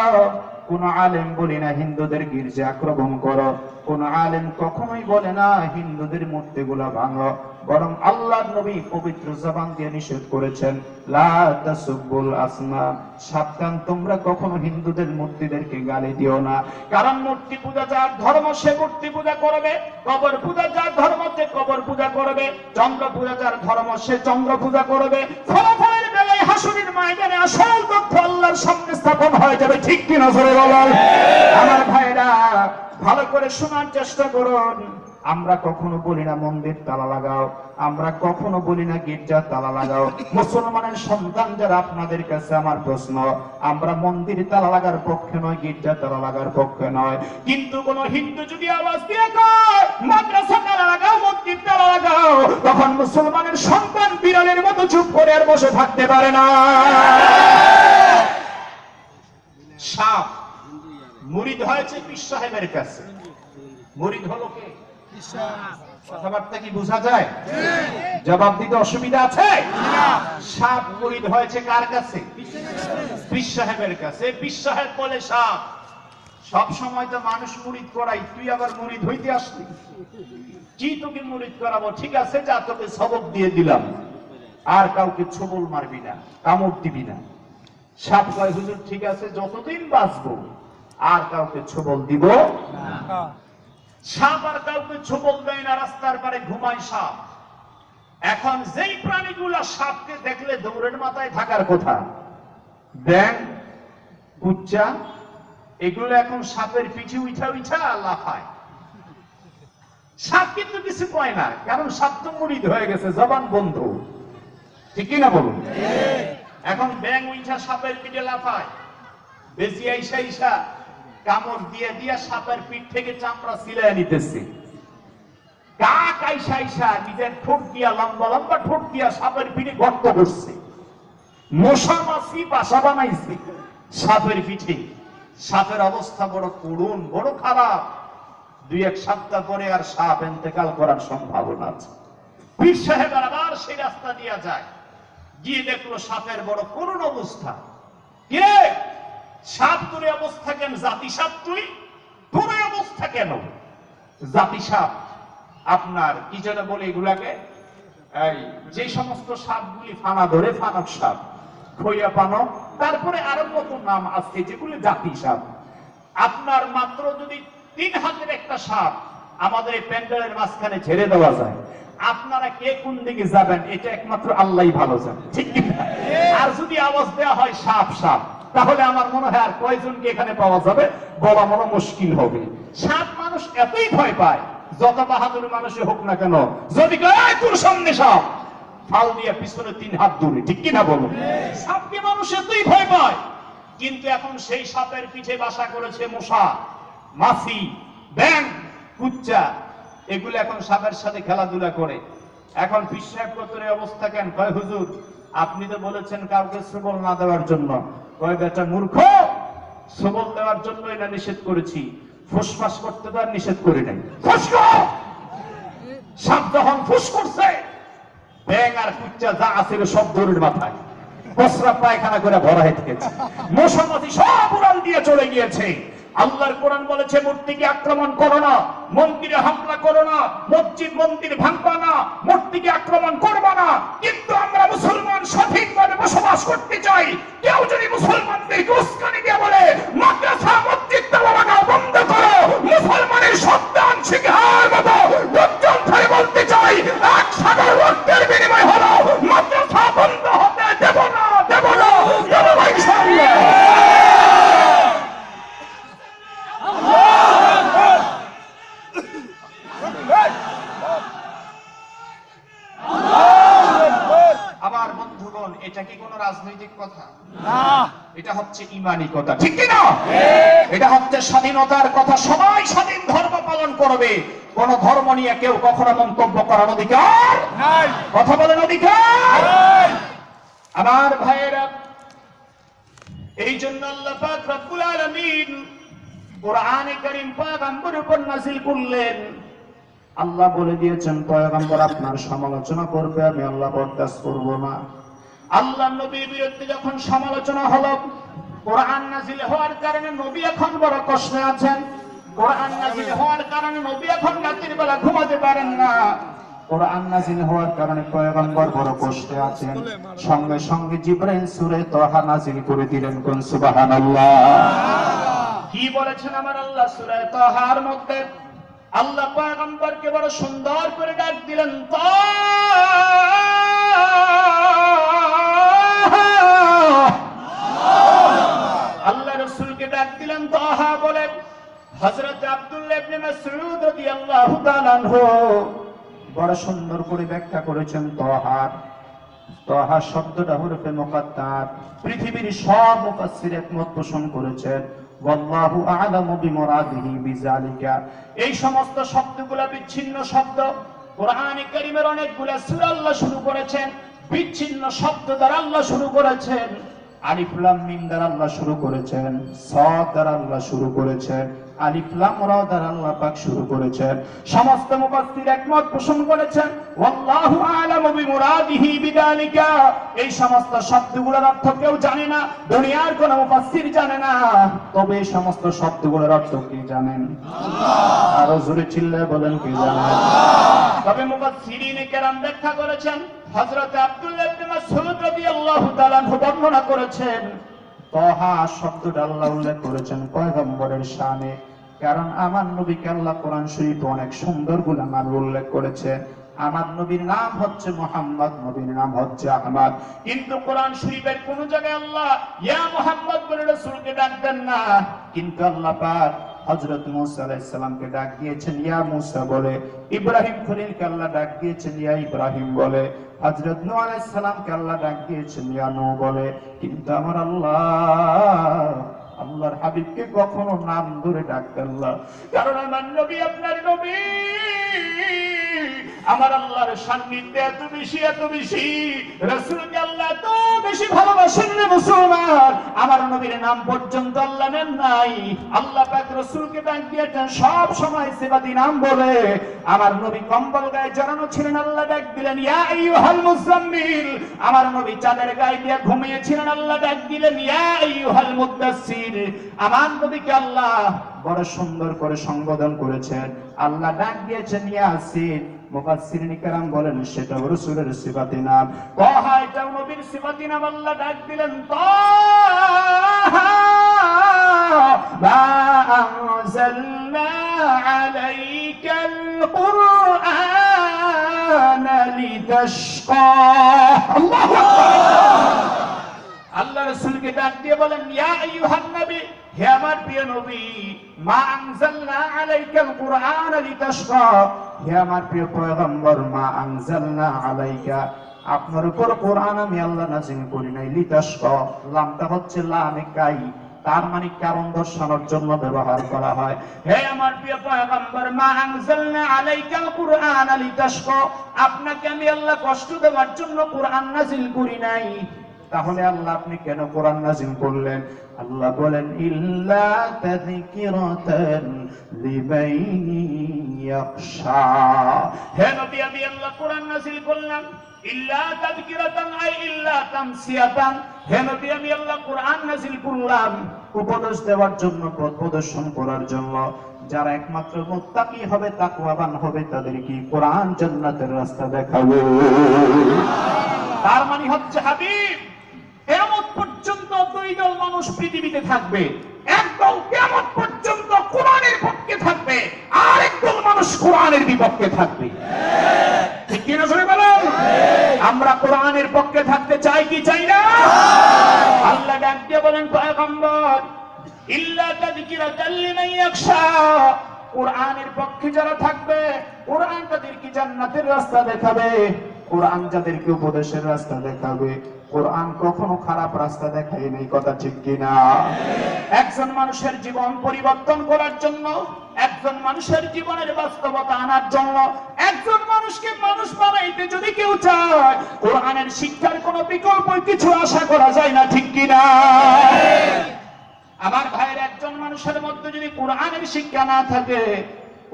কোন আলেম বলি না হিন্দুদের গির্জা আক্রমণ করো, কোন আলেম কখনোই বলে না হিন্দুদের মূর্তিগুলা ভাঙো। বরং আল্লাহর নবী পবিত্র জবান দিয়ে নিষেধ করেছেন, লা তাসুবুল আসনাম, সাবধান তোমরা কখনো হিন্দুদের মূর্তিদেরকে গালি দিও না। কারণ মূর্তি পূজা যার ধর্ম সে মূর্তি পূজা করবে, কবর পূজা যার ধর্ম সে কবর পূজা করবে, চন্দ্র পূজা যার ধর্ম সে চন্দ্র পূজা করবে। ফলাফলের বেলায় হাসরের ময়দানে আসল তথ্য আল্লাহর সামনে স্থাপন হয়ে যাবে, ঠিক কি না জোরে বলেন? আমার ভাইরা ভালো করে শোনার চেষ্টা করুন। আমরা কখনো বলি না মন্দির তালা লাগাও, আমরা কখনো বলি না গির্জা তালা লাগাও। মুসলমানের সন্তান যারা, আপনাদের কাছে আমার প্রশ্ন, আমরা মন্দির তালা লাগার পক্ষে নয়, গির্জা তালা লাগার পক্ষে নয়। কিন্তু কোন হিন্দু যদি আওয়াজ দিয়ে কয় মাদ্রাসা তালা লাগাও, মসজিদ তালা লাগাও, তখন মুসলমানের সন্তান বিড়ালের মতো চুপ করে আর বসে থাকতে পারে না। সাপ মুরিদ হয়েছে পীর সাহেবের কাছে, মুরিদ হলো কে? কথাবার্তা কি বোঝা যায়? জবাব দিতে অসুবিধা আছে? সাপ মুরিদ হয়েছে কার কাছে? পীর সাহেবের কাছে। পীর সাহেব বলে, সাপ সব সময় তো মানুষ মুরিদ করাই, তুই আবার মুরিদ হইতে আসলি, কি তোকে মুরিদ করাবো? ঠিক আছে, যা তোকে সবক দিয়ে দিলাম, আর কাউকে ছবল মারবি না, কামড় দিবি না। সাপ কয়, হুজুর ঠিক আছে, যতদিন বাঁচবো আর কাউকে ছবল দিব না। সাপ আর কাউকে ছবল দেয় না, রাস্তার পারে ঘুমায় সাপ। এখন যেই প্রাণীগুলা সাপকে দেখলে দৌড়ের মাথায় থাকার কথা, ব্যাং, কুচ্চা, এগুলো এখন সাপের পিঠে উঠা উঠা লাফায়। সাপ কিন্তু কিছু কয় না, কারণ সাপ তো মুরিদ হয়ে গেছে, জবান বন্ধ, ঠিক না বলুন? এখন ব্যাং উঠা সাপের পিঠে লাফায়, বেশি আইসা আইসা কামড় দিয়ে দিয়া সাপের পিঠ থেকে চামড়া ছিলাইয়া নিতেছে। কাক আইসা আইসা নিজের ঠোঁট দিয়া, লম্বা লম্বা ঠোঁট দিয়া সাপের পিঠে গর্ত করছে। মশা মাছি বাসা বানাইছে সাপের পিঠে। সাপের অবস্থা বড় করুণ, বড় খারাপ। 2-1 সপ্তাহ পরে আর সাপ ইন্তেকাল করার সম্ভাবনা আছে। পীর সাহেব আবার সেই রাস্তা দিয়া যায়, গিয়ে দেখলো সাপের বড় করুণ অবস্থা। কে? সাপ দূরে অবস্থা কেন? জাতি সাপ তুই দূরে অবস্থা কেন? জাতি সাপ আপনার কি যেন বলে এগুলাকে, এই যে সমস্ত সাপগুলি ফানা ধরে, ফানক সাপ, খইয়া পানো, তারপরে আরো কত নাম আছে যেগুলি জাতি সাপ। আপনার মাত্র যদি 3 হাতের একটা সাপ আমাদের এই প্যান্ডেলের মাঝখানে ছেড়ে দেওয়া যায়, আপনারা কে কোন দিকে যাবেন এটা একমাত্র আল্লাহই ভালো জানে, ঠিক কি? আর যদি আওয়াজ দেওয়া হয় সাপ সাপ, তাহলে আমার মনে হয় আর কয়জনকে এখানে পাওয়া যাবে বলা মনে মুশকিল হবে। সাপ মানুষ এতই ভয় পায়, যত বাহাদুর মানুষই হোক না কেন, যদি কয় তোর সামনে সাপ, ফাল দিয়ে পিছনে 3 হাত দূরে, ঠিক কিনা বলুন? সাপকে মানুষ এতই ভয় পায়। কিন্তু এখন সেই সাপের পিঠে বাসা করেছে মশা, মাছি, ব্যাঙ, কুচ্চা, এগুলো এখন সাপের সাথে খেলাধুলা করে। এখন পিসাব কতরে অবস্থা কেন? কয় হুজুর আপনি তো বলেছেন কাউকে সবল না দেওয়ার জন্য। কয় বেটা মূর্খ, সবল দেওয়ার জন্য এটা নিষেধ করেছি, ফুসফাস করতে তো আর নিষেধ করি নাই। সাপ যখন ফুস করছে, ব্যাঙ আর কুচ্চা যা আছে সব দৌড়ের মাথায় প্রস্রাব পায়খানা করে ভরা হয়ে গেছে, মশা মাছি সব উড়াল দিয়ে চলে গিয়েছে। আল্লাহর কোরআন বলেছে মূর্তিকে আক্রমণ করো না, মন্দিরে হামলা করো না, মসজিদ মন্দির ভাঙবা না, মূর্তিকে আক্রমণ করবা না। কিন্তু আমরা মুসলমান সঠিকভাবে বসবাস করতে চাই। কেউ যদি মুসলমানদেরকে উস্কানি দিয়ে বলে মাদ্রাসা মসজিদ তালাবাগাও বন্ধ করো, মুসলমানের সন্তান শিখার মতো লোকজন ধরে বলতে চাই 1 সাগর রক্তের বিনিময় হলো মাদ্রাসা বন্ধ হতে দেব না, দেব না, দেব না ইনশাআল্লাহ। আমার বন্ধুগণ, এটা কি কোনো রাজনৈতিক কথা না, এটা হচ্ছে ঈমানি কথা, ঠিক কি না? এটা হচ্ছে স্বাধীনতার কথা। সবাই স্বাধীন ধর্ম পালন করবে, কোন ধর্ম নিয়ে কেউ কখনো মন্তব্য করার অধিকার নাই। কথা বলেন অধিকার নাই। আমার ভাইয়েরা, এই জন্য আল্লাহ পাক রব্বুল আলামিন কোরআনে কারীম পয়গম্বরের উপর নাযিল করলেন। আল্লাহ বলে দিয়েছেন পয়গম্বর আপনার সমালোচনা করবে, আমি আল্লাহ বরদাস্ত করব না। আল্লাহ নবীর বিরুদ্ধে যখন সমালোচনা হলো, কোরআন নাযিল হওয়ার কারণে নবী এখন বড় কষ্টে আছেন। কোরআন নাযিল হওয়ার কারণে নবী এখন রাতের বেলা ঘুমাতে পারেন না। কোরআন নাযিল হওয়ার কারণে পয়গম্বর বড় কষ্টে আছেন। সঙ্গে সঙ্গে জিবরাইল সূরা তাহা নাযিল করে দিলেন, কোন সুবহানাল্লাহ। কি বলেছেন আমার আল্লাহ সূরা তাহার মধ্যে? আল্লাহ পয়গম্বরকে বড় সুন্দর করে ডাক দিলেন, আল্লাহ রাসূলকে ডাক দিলেন তাহা বলে। হযরত আব্দুল্লাহ ইবনে মাসউদ রাদিয়াল্লাহু তাআলা আনহু বড় সুন্দর করে ব্যাখ্যা করেছেন তাহা। তাহা শব্দটা হরফে মুকাদ্দার। পৃথিবীর সব মুফাসসির একমত পোষণ করেছেন, ওয়াল্লাহু আ'লামু বিমুরাদিহি বিযালিকা। এই সমস্ত শব্দগুলো বিচ্ছিন্ন শব্দ। কোরআনে কারীমের অনেকগুলো সূরা আল্লাহ শুরু করেছেন বিচ্ছিন্ন শব্দ দ্বারা আল্লাহ শুরু করেছেন। আলিফ লাম মিম দ্বারা আল্লাহ শুরু করেছেন, সাদ দ্বারা আল্লাহ শুরু করেছেন, আলিফ লাম রা দ্বারা আল্লাহ পাক শুরু করেছেন। সমস্ত মুফাসসির একমত পোষণ করেছেন, ওয়াল্লাহু আ'লামু বিমুরাদিহি বিযালিকা। এই সমস্ত শব্দগুলোর অর্থ কেউ জানে না, দুনিয়ার কোন মুফাসসির জানে না। তবে এই সমস্ত শব্দগুলোর অর্থ কি জানেন? আল্লাহ। আরো জোরে চিল্লায়ে বলেন, কি জানেন? আল্লাহ। তবে মুফাসসিরিনে কেরাম ব্যাখ্যা করেছেন, হযরত আব্দুল্লাহ ইবনে মাসউদ রাদিয়াল্লাহু তাআলা আনহু বর্ণনা করেছেন, তাহা শব্দটা আল্লাহ উল্লেখ করেছেন পয়গম্বরের শানে। কারণ আমার নবীকে আল্লাহ কোরআন শরীফে অনেক সুন্দর গুণামান উল্লেখ করেছেন। আমার নবীর নাম হচ্ছে মুহাম্মদ, নবীর নাম হচ্ছে আহমদ। কিন্তু কোরআন শরীফের কোন জায়গায় আল্লাহ ইয়া মুহাম্মদ বলে রাসূলকে ডাক দেন না। কিন্তু আল্লাহ পাক হযরত মূসা আলাইহিস সালামকে ডাক দিয়েছেন ইয়া মূসা বলে, ইব্রাহিম খলিলকে আল্লাহ ডাক দিয়েছেন ইয়া ইব্রাহিম বলে, হযরত নূহ আলাইহিস সালামকে আল্লাহ ডাক দিয়েছেন ইয়া নূহ বলে। কিন্তু আমার আল্লাহর হাবিবকে কখনো নাম ধরে ডাকতেন না। কারণ আমার নবী আপনার নবী, আমার আল্লাহর সান্নিধ্যে এত বেশি রাসূলকে আল্লাহ এত বেশি ভালোবাসেন রে মুসলমান, আমার নবীর নাম পর্যন্ত আল্লাহ নেন নাই। আল্লাহ পাক রাসূলকে ডাক দিয়েছেন সব সময় সিফাতি নাম বলে। আমার নবী কম্বল গায়ে জড়ানো ছিলেন, আল্লাহ ডাক দিলেন ইয়া আইয়ুহাল মুযাম্মিল। আমার নবী চাদর গায়ে দিয়ে ঘুমিয়েছিলেন, আল্লাহ ডাক দিলেন ইয়া আইয়ুহাল মুদ্দাসসির। আমার নবীকে আল্লাহ বড় সুন্দর করে সম্বোধন করেছেন, আল্লাহ ডাক দিয়েছেন ইয়াসিন। মুফাসসিরিন কিরাম বলেন সেটা রাসূলের সিফাতি নাম। তাহা এটাও নবীর সিফাতি নাম, আল্লাহ ডাক দিলেন তাহা মা আনজালনা আলাইকাল কুরআনা লিতাশকা। আল্লাহু আকবার। আল্লাহ রাসূলকে ডাক দিয়ে বলেন ইয়া আইয়ুহান নবী, হে আমার প্রিয় নবী, মা আনজালনা আলাইকাল কুরআনা লিতাশকা। হে আমার প্রিয় পয়গম্বর, মা আনজালনা আলাইকা, আপনার উপর কোরআন আমি আল্লাহ নাযিল করি নাই। লিতাশকা, লামটা হচ্ছে লামে কাই, তার মানে কারণ দর্শানোর জন্য ব্যবহার করা হয়। হে আমার প্রিয় পয়গম্বর, মা আনজালনা আলাইকাল কুরআনা লিতাশকা, আপনাকে আমি আল্লাহ কষ্ট দেওয়ার জন্য কোরআন নাযিল করি নাই। তাহলে আল্লাহ আপনি কেন কোরআন নাযিল করলেন? আল্লাহ বলেন ইল্লা তাযকিরাতান লিমান ইয়াখশা। হে নবী, আমি আল্লাহ কোরআন নাযিল করলাম ইল্লা তাযকিরাতান আই ইল্লা তামসিয়াতান। হে নবী, আমি আল্লাহ কোরআন নাযিল করলাম উপদেশ দেওয়ার জন্য, পথ প্রদর্শন করার জন্য। যারা একমাত্র মুত্তাকি হবে, তাকওয়াবান হবে, তাদেরকে কোরআন জান্নাতের রাস্তা দেখাবে। তার মানে হচ্ছে হাবিব, কিয়ামত পর্যন্ত দুই দল মানুষ পৃথিবীতে থাকবে। একদল কিয়ামত পর্যন্ত কোরআনের পক্ষে থাকবে, আর একদল মানুষ কোরআনের বিপক্ষে থাকবে। ঠিক কি না জোরে বলেন? আমরা কোরআনের পক্ষে থাকতে চাই কি চাই না? আল্লাহ ডাক দিয়ে বলেন পয়গম্বর ইল্লা তাযকিরাতাল লিমান ইয়াখশা, কোরআনের পক্ষে যারা থাকবে, কোরআন তাদেরকে জান্নাতের রাস্তা দেখাবে, কোরআন যাদেরকে উপদেশের রাস্তা দেখাবে। কোরআন কখনো খারাপ রাস্তা দেখায় নাই, কথা ঠিক কিনা? একজন মানুষের জীবন পরিবর্তন করার জন্য, একজন মানুষের জীবনের বাস্তবতা আনার জন্য, একজন মানুষকে মানুষ বানাইতে যদি কেউ চায়, কোরআনের শিক্ষার কোনো বিকল্প কিছু আশা করা যায় না, ঠিক কিনা? আমার ভাইয়ের, একজন মানুষের মধ্যে যদি কোরআনের শিক্ষা না থাকে,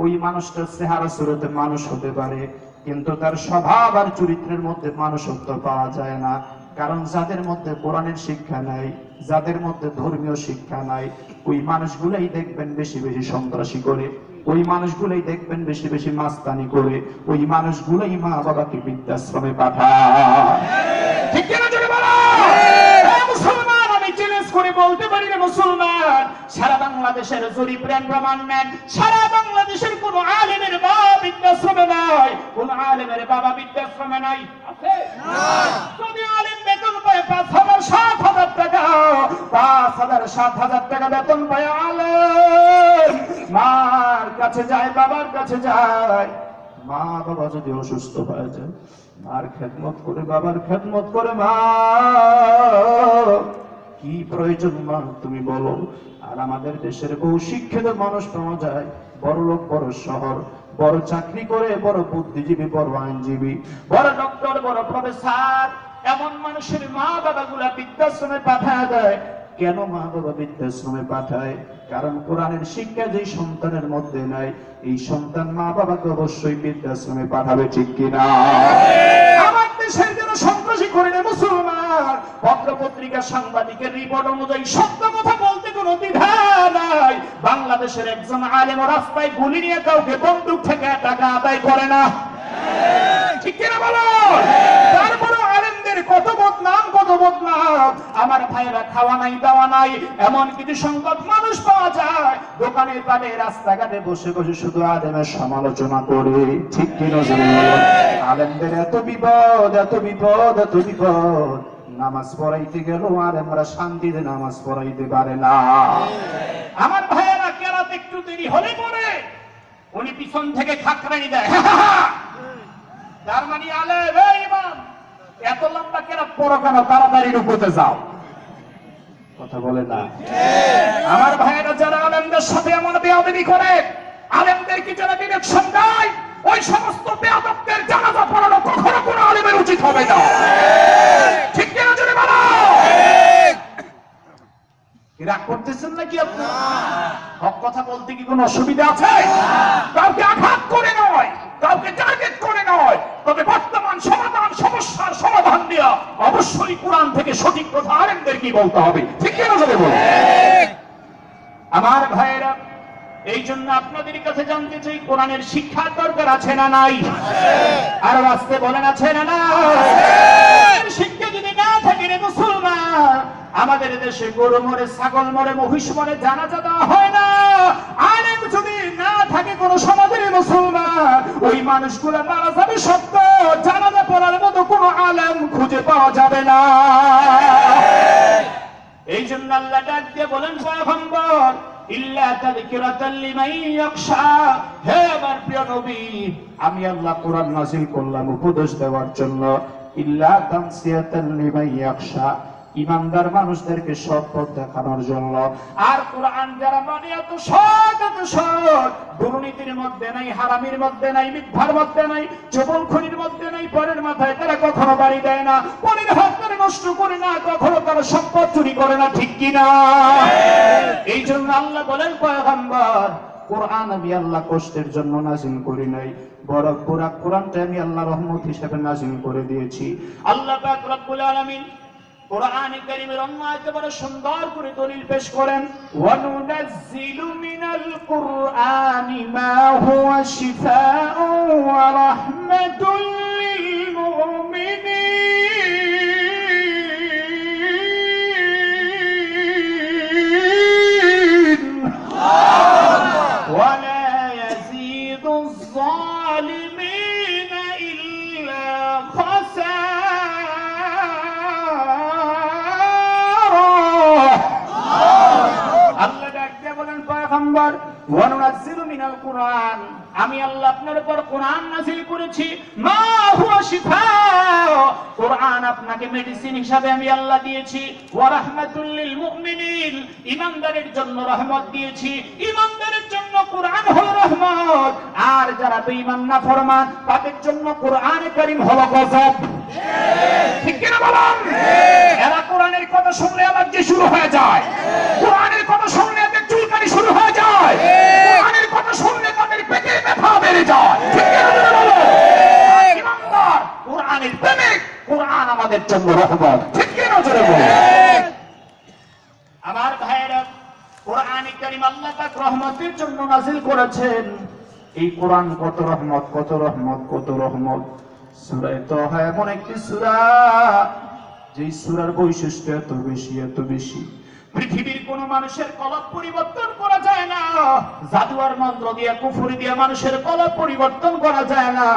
ওই মানুষটার চেহারা সুরতে মানুষ হতে পারে, কিন্তু তার স্বভাব আর চরিত্রের মধ্যে মানুষত্ব পাওয়া যায় না। কারণ যাদের মধ্যে কোরআনের শিক্ষা নাই, যাদের মধ্যে ধর্মীয় শিক্ষা নাই, ওই মানুষগুলাই দেখবেন বেশি বেশি সন্ত্রাসী করে, ওই মানুষগুলাই দেখবেন বেশি বেশি মাস্তানি করে, ওই মানুষগুলাই মা বাবাকে বৃদ্ধাশ্রমে পাঠায়। ঠিক কিনা জোরে বলো? মুসলমান, আমি চ্যালেঞ্জ করে বলতে পারি না মুসলমান, সারা বাংলাদেশের জরিপ প্রমাণ নেন, সারা বাংলাদেশের কোন আলেমের বাবা বৃদ্ধাশ্রমে নাই, কোন আলেমের বাবা বৃদ্ধাশ্রমে নাই, আছে? যদি আলেম বেতন পায় 5,000-7,000 টাকা, 5,000-7,000 টাকা বেতন পায় আলেম, মার কাছে যায়, বাবার কাছে যায়, মা বাবা যদি অসুস্থ হয়ে যায়, মার খেদমত করে, বাবার খেদমত করে। মা কি প্রয়োজন মা তুমি বলো? আর আমাদের দেশের বহু শিক্ষিত মানুষ পাওয়া যায়, বড় লোক, বড় শহর, বড় চাকরি করে, বড় বুদ্ধিজীবী, বড় আইনজীবী, বড় ডক্টর, বড় প্রফেসর, এমন মানুষের মা বাবা গুলা বৃদ্ধাশ্রমে পাঠায় দেয়। কেন মা বাবা বৃদ্ধাশ্রমে পাঠায়? কারণ কোরআনের শিক্ষা যেই সন্তানের মধ্যে নাই, এই সন্তান মা বাবাকে অবশ্যই বৃদ্ধাশ্রমে পাঠাবে, ঠিক কিনা? আমার দেশের জন্য সন্ত্রাসী করে না মুসলমান, পত্র পত্রিকা সাংবাদিকের রিপোর্ট অনুযায়ী সত্য কথা বলতে কোনো দ্বিধা নাই। বাংলাদেশের একজন আলেম রাস্তায় গুলি নিয়ে কাউকে বন্দুক থেকে টাকা আদায় করে না, ঠিক কিনা বলো? তারপরে আলেমদের কত বদনাম, কত বদনাম। আমার ভাইরা, খাওয়া নাই, দাওয়া নাই, এমন কিছু সংকট মানুষ পাওয়া যায়, দোকানে পাটে, রাস্তাঘাটে বসে বসে শুধু আলেমের সমালোচনা করে, ঠিক কিনা? আলেমদের এত বিপদ, এত বিপদ, এত বিপদ, নামাজ পড়াইতে গেল আর আমরা শান্তিতে নামাজ পড়াইতে পারে না। আমার ভাইয়েরা, কেরাত একটু দেরি হলে পরে উনি পিছন থেকে খাকরানি দেয়, তার মানে আলেম, এই ইমাম এত লম্বা কেরাত পড়ো কেন, তাড়াতাড়ি রুকুতে যাও, কথা বলে না। আমার ভাইয়েরা, যারা আলেমদের সাথে এমন বেয়াদবি করে, আলেমদেরকে যারা ডিরেকশন দেয়, ওই সমস্ত বেয়াদবদের করতেছেন নাকি আপনি? হক কথা বলতে কি কোনো অসুবিধা আছে? কাউকে আঘাত করে নয়, কাউকে টার্গেট করে নয়, তবে বর্তমান সমাধান সমস্যার সমাধান দিয়া অবশ্যই কোরআন থেকে সঠিক কথা আলেমদের কি বলতে হবে, ঠিক কিনা জোরে বলুন। আমার ভাইয়েরা, এই জন্য আপনাদের কাছে জানতে চাই, কোরআনের শিক্ষার দরকার আছে না নাই? আর আসতে বলেন আছে না নাই? শিক্ষা যদি না থাকে রে মুসলমান, আমাদের দেশে গরু মরে, ছাগল মরে, মহিষ মরে, জানাজা দেওয়া হয় না। আলেম যদি না থাকে কোন সমাজের মুসলমান, ওই মানুষগুলো মারা যাবে সত্য, জানাজা পড়ার মতো কোন আলেম খুঁজে পাওয়া যাবে না। এই জন্য আল্লাহ ডাক দিয়ে বলেন, পয়গম্বর, ইল্লা তাযকিরাতাল লিমান ইয়াখশা, হে আমার প্রিয় নবী, আমি আল্লাহ কোরআন নাযিল করলাম উপদেশ দেওয়ার জন্য। ইল্লা তানসিয়াতাল লিমান ইয়াখশা, ইমানদার মানুষদেরকে সৎ পথ দেখানোর জন্য। আর কোরআন যারা মানে এত সৎ, এত সৎ, দুর্নীতির মধ্যে নাই, হারামির মধ্যে নাই, মিথ্যার মধ্যে নাই, চোপনখড়ির মধ্যে নাই, পরের মাথায় তারা কখনো বাড়ি দেয় না, পরের হক তারা নষ্ট করে না, কখনো তারা সম্পদ চুরি করে না, ঠিক কিনা? এই জন্য আল্লাহ বলেন, পয়গম্বর, কোরআন আমি আল্লাহ কষ্টের জন্য নাযিল করি নাই, বরং পুরা কোরআনটা আমি আল্লাহ রহমত হিসেবে নাযিল করে দিয়েছি। আল্লাহ পাক রব্বুল আলামিন কোরআনে কারীমের অন্য আয়াতে বড় সুন্দর করে দলিল পেশ করেন, ওয়া নুনাজ্জিলু মিনাল কুরআনি মা হুয়া শিফাউ ওয়া রাহমাতুল লিল মুমিনিন ওয়া লা ইয়াজিদুজ যালিমিনা ইল্লা খাসারা। আমি আল্লাহ আপনার উপর কোরআন নাযিল করেছি, মা হুয়া শিফা, কোরআন আপনাকে মেডিসিন হিসাবে আমি আল্লাহ দিয়েছি, ওয়া রাহমাতুল লিল মুমিনিন, ঈমানদারের জন্য রহমত দিয়েছি। ঈমানদারের জন্য কোরআন হলো রহমত, আর যারা বেঈমান নাফরমান তাদের জন্য কোরআনে কারীম হলো গজব, ঠিক কিনা বলেন? এরা কোরআনের কথা শুনলে অ্যালার্জি শুরু হয়ে যায়, কোরআনের কথা শুনলে এদের চুলকানি শুরু হয়ে যায়, কোরআনের কথা শুনলে তাদের পেটে ব্যথা বেড়ে যায়, ঠিক কিনা বলেন? ঈমানদার কোরআনের প্রেমিক, কোরআন আমাদের জন্য রহমত, ঠিক কিনা জোরে বলেন? আমার ভাইয়েরা, কোরআনে কারীম আল্লাহ পাক রহমতের জন্য নাযিল করেছেন। এই কোরআন কত রহমত, কত রহমত, কত রহমত। সূরা তাহা এমন একটি সূরা, যেই সূরার বৈশিষ্ট্য এত বেশি, এত বেশি, পৃথিবীর কোন মানুষের কলব পরিবর্তন করা যায় না, জাদু আর মন্ত্র দিয়ে, কুফরি দিয়ে মানুষের কলব পরিবর্তন করা যায় না।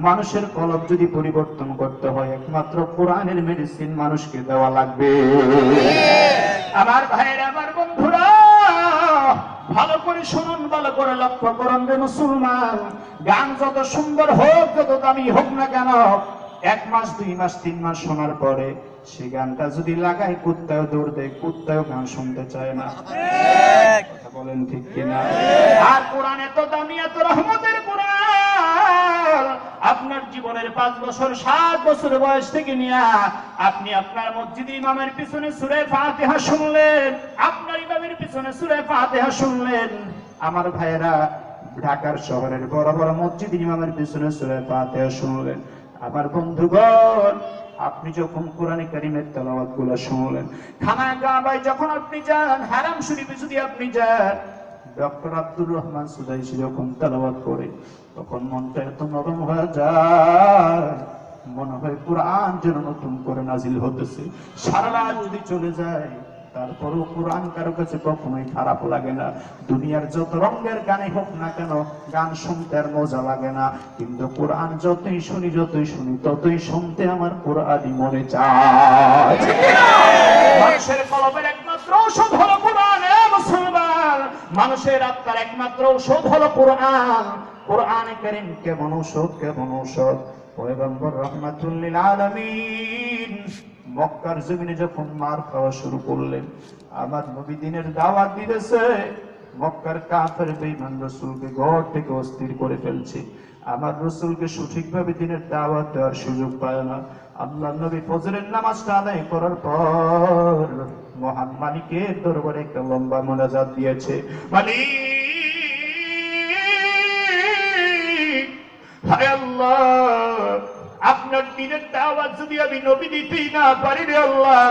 মানুষের কলব যদি পরিবর্তন করতে হয়, একমাত্র কোরআনের মেডিসিন মানুষকে দেওয়া লাগবে। আমার ভাইয়েরা, আমার বন্ধুরা, ভালো করে শুনুন, ভালো করে লক্ষ্য করুন রে মুসলমান, গান যত সুন্দর হোক, যত দামি হোক না কেন, 1 মাস 2 মাস 3 মাস শোনার পরে সেই গানটা যদি লাগায়, কুত্তাও দৌড় দেয়, কুত্তাও গান শুনতে চায় না, কথা বলেন ঠিক কিনা? আর কোরআন এত দামি, এত রহমতের কোরআন, আপনার জীবনের 5 বছর 7 বছর বয়স থেকে নিয়ে আপনি আপনার মসজিদে ইমামের পিছনে সূরা ফাতিহা শুনলেন, আপনার ইমামের পিছনে সূরা ফাতিহা শুনলেন। আমার ভাইয়েরা, ঢাকার শহরের বড় বড় মসজিদে ইমামের পিছনে সূরা ফাতিহা শুনলেন। আমার বন্ধুগণ, আপনি যখন কোরআনে কারীমের তেলাওয়াত গুলো শুনলেন, খানায় কাবায় যখন আপনি যান, হারাম শরীফে যদি আপনি যান, ডক্টর আব্দুর রহমান সুদাইসি যখন তেলাওয়াত করে, তখন মনটা এত নরম হয়ে যায়, মনে হয় কোরআন যেন নতুন করে নাজিল হতেছে। সারা রাত যদি চলে যায়, তারপরও কোরআন কারো কাছে কখনোই খারাপ লাগে না। দুনিয়ার যত রঙের গানে হোক না কেন, গান শুনতে আর মজা লাগে না, কিন্তু কোরআন যতই শুনি, যতই শুনি, ততই শুনতে আমার কোরআনই মনে চায়। মানুষের কলবের একমাত্র ঔষধ হলো কোরআন, মুসলমান, মানুষের আত্মার একমাত্র ঔষধ হলো কোরআন। কোরআনে কারীম কেমন ঔষধ, কেমন ঔষধ! পয়গম্বর রাহমাতুল লিল আলামিন মক্কার জমিনে যখন মার খাওয়া শুরু করলেন, আমার নবী দ্বীনের দাওয়াত দিতেছে, মক্কার কাফের বেঈমান রাসূলকে ঘর থেকে অস্থির করে ফেলছে। আমার রাসূলকে সঠিকভাবে দিনের দাওয়াত দেওয়ার সুযোগ পায় না। আল্লাহর নবী ফজরের নামাজটা আদায় করার পর মহান মালিকের দরবারে একটা লম্বা মোনাজাত দিয়েছে, মালিক, হায় আল্লাহ, আপনার দিনের দাওয়াত যদি আমি নবী দিতেই না পারি রে আল্লাহ,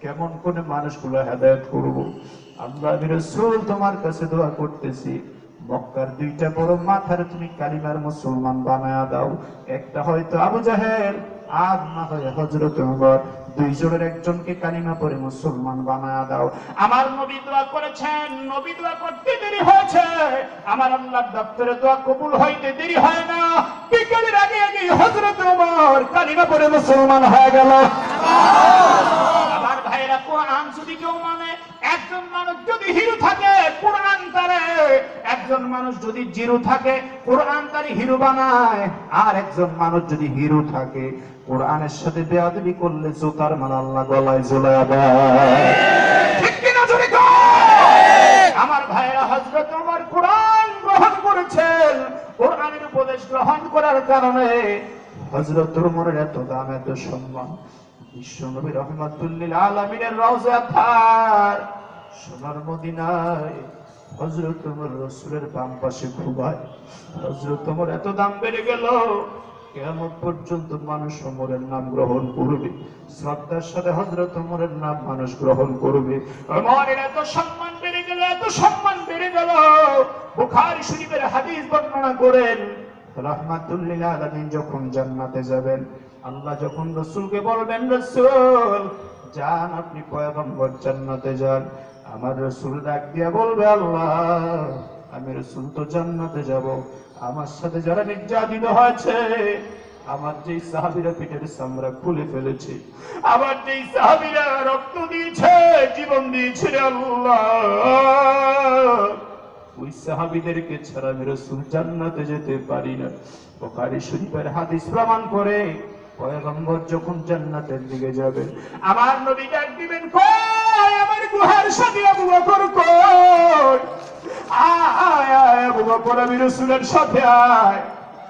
কেমন করে মানুষগুলো হেদায়েত করব? আল্লাহ, আমি রাসূল তোমার কাছে দোয়া করতেছি, মক্কার দুইটা বড় মাথার তুমি কালিমার মুসলমান বানায়া দাও। একটা হয়তো আবু জাহেল, আর না হয় হযরত ওমর, দুইজনের একজনকে কালিমা পড়ে মুসলমান বানায়া দাও। আমার নবী দোয়া করেছেন, নবী দোয়া করতে দেরি হয়েছে, আমার আল্লাহর দপ্তরে দোয়া কবুল হইতে দেরি হয় না। বিকেলের আগে আগে হযরত ওমর কালিমা পড়ে মুসলমান হয়ে গেল। আমার ভাইরা, কোরআন যদি কেউ মানে, একজন মানুষ যদি হিরো থাকে কোরআন তারে, একজন মানুষ যদি জিরো থাকে কোরআন তারে হিরো বানায়, আর একজন মানুষ যদি হিরো থাকে কোরআনের সাথে বেয়াদবি করলে জোতার মালা আল্লাহ গলায় ঝুলায়া দেয়। ঠিক কিনা জোরে কয়? আমার ভাইরা, হযরত ওমর কোরআন গ্রহণ করেছেন, কোরআনের উপদেশ গ্রহণ করার কারণে হযরত ওমরের এত দাম, এত সম্মান। বিশ্বনবী রাহমাতুল লিল আলামিনের রওজা থার সোনার মদিনায় হযরত ওমর রাসূলের বাম পাশে ঘুমায়। হযরত ওমর এত দাম বেড়ে গেল, কিয়ামত পর্যন্ত মানুষ ওমরের নাম গ্রহণ করবে, শ্রদ্ধার সাথে হযরত ওমরের নাম মানুষ গ্রহণ করবে। ওমরের এত সম্মান বেড়ে গেল, এত সম্মান বেড়ে গেল, বুখারী শরীফের হাদিস বর্ণনা করেন, রাহমাতুল লিল আলামিন যখন জান্নাতে যাবেন, আল্লাহ যখন রাসূলকে বলবেন, রাসূল যান, আপনি পয়গম্বর জান্নাতে যান, আমার রাসূল ডাক দিয়া বলবে, আল্লাহ, আমি রাসূল তো জান্নাতে যাব, আমার সাথে যারা নির্যাতিত হয়েছে, আমার যেই সাহাবীরা পিঠের চামড়া খুলে ফেলেছে, আমার যেই সাহাবীরা রক্ত দিয়েছে, জীবন দিয়েছে, আল্লাহ, ওই সাহাবীদেরকে ছাড়া আমি রাসূল জান্নাতে যেতে পারি না। বুখারী শরীফের হাদিস প্রমাণ করে, পয়গম্বর যখন জান্নাতের দিকে যাবেন, আমার নবী ডাক দিবেন, কই আমার গুহার সাথে আবু বকর, কই আয় আয় আবু বকর, আমি রাসূলের সাথে আয়।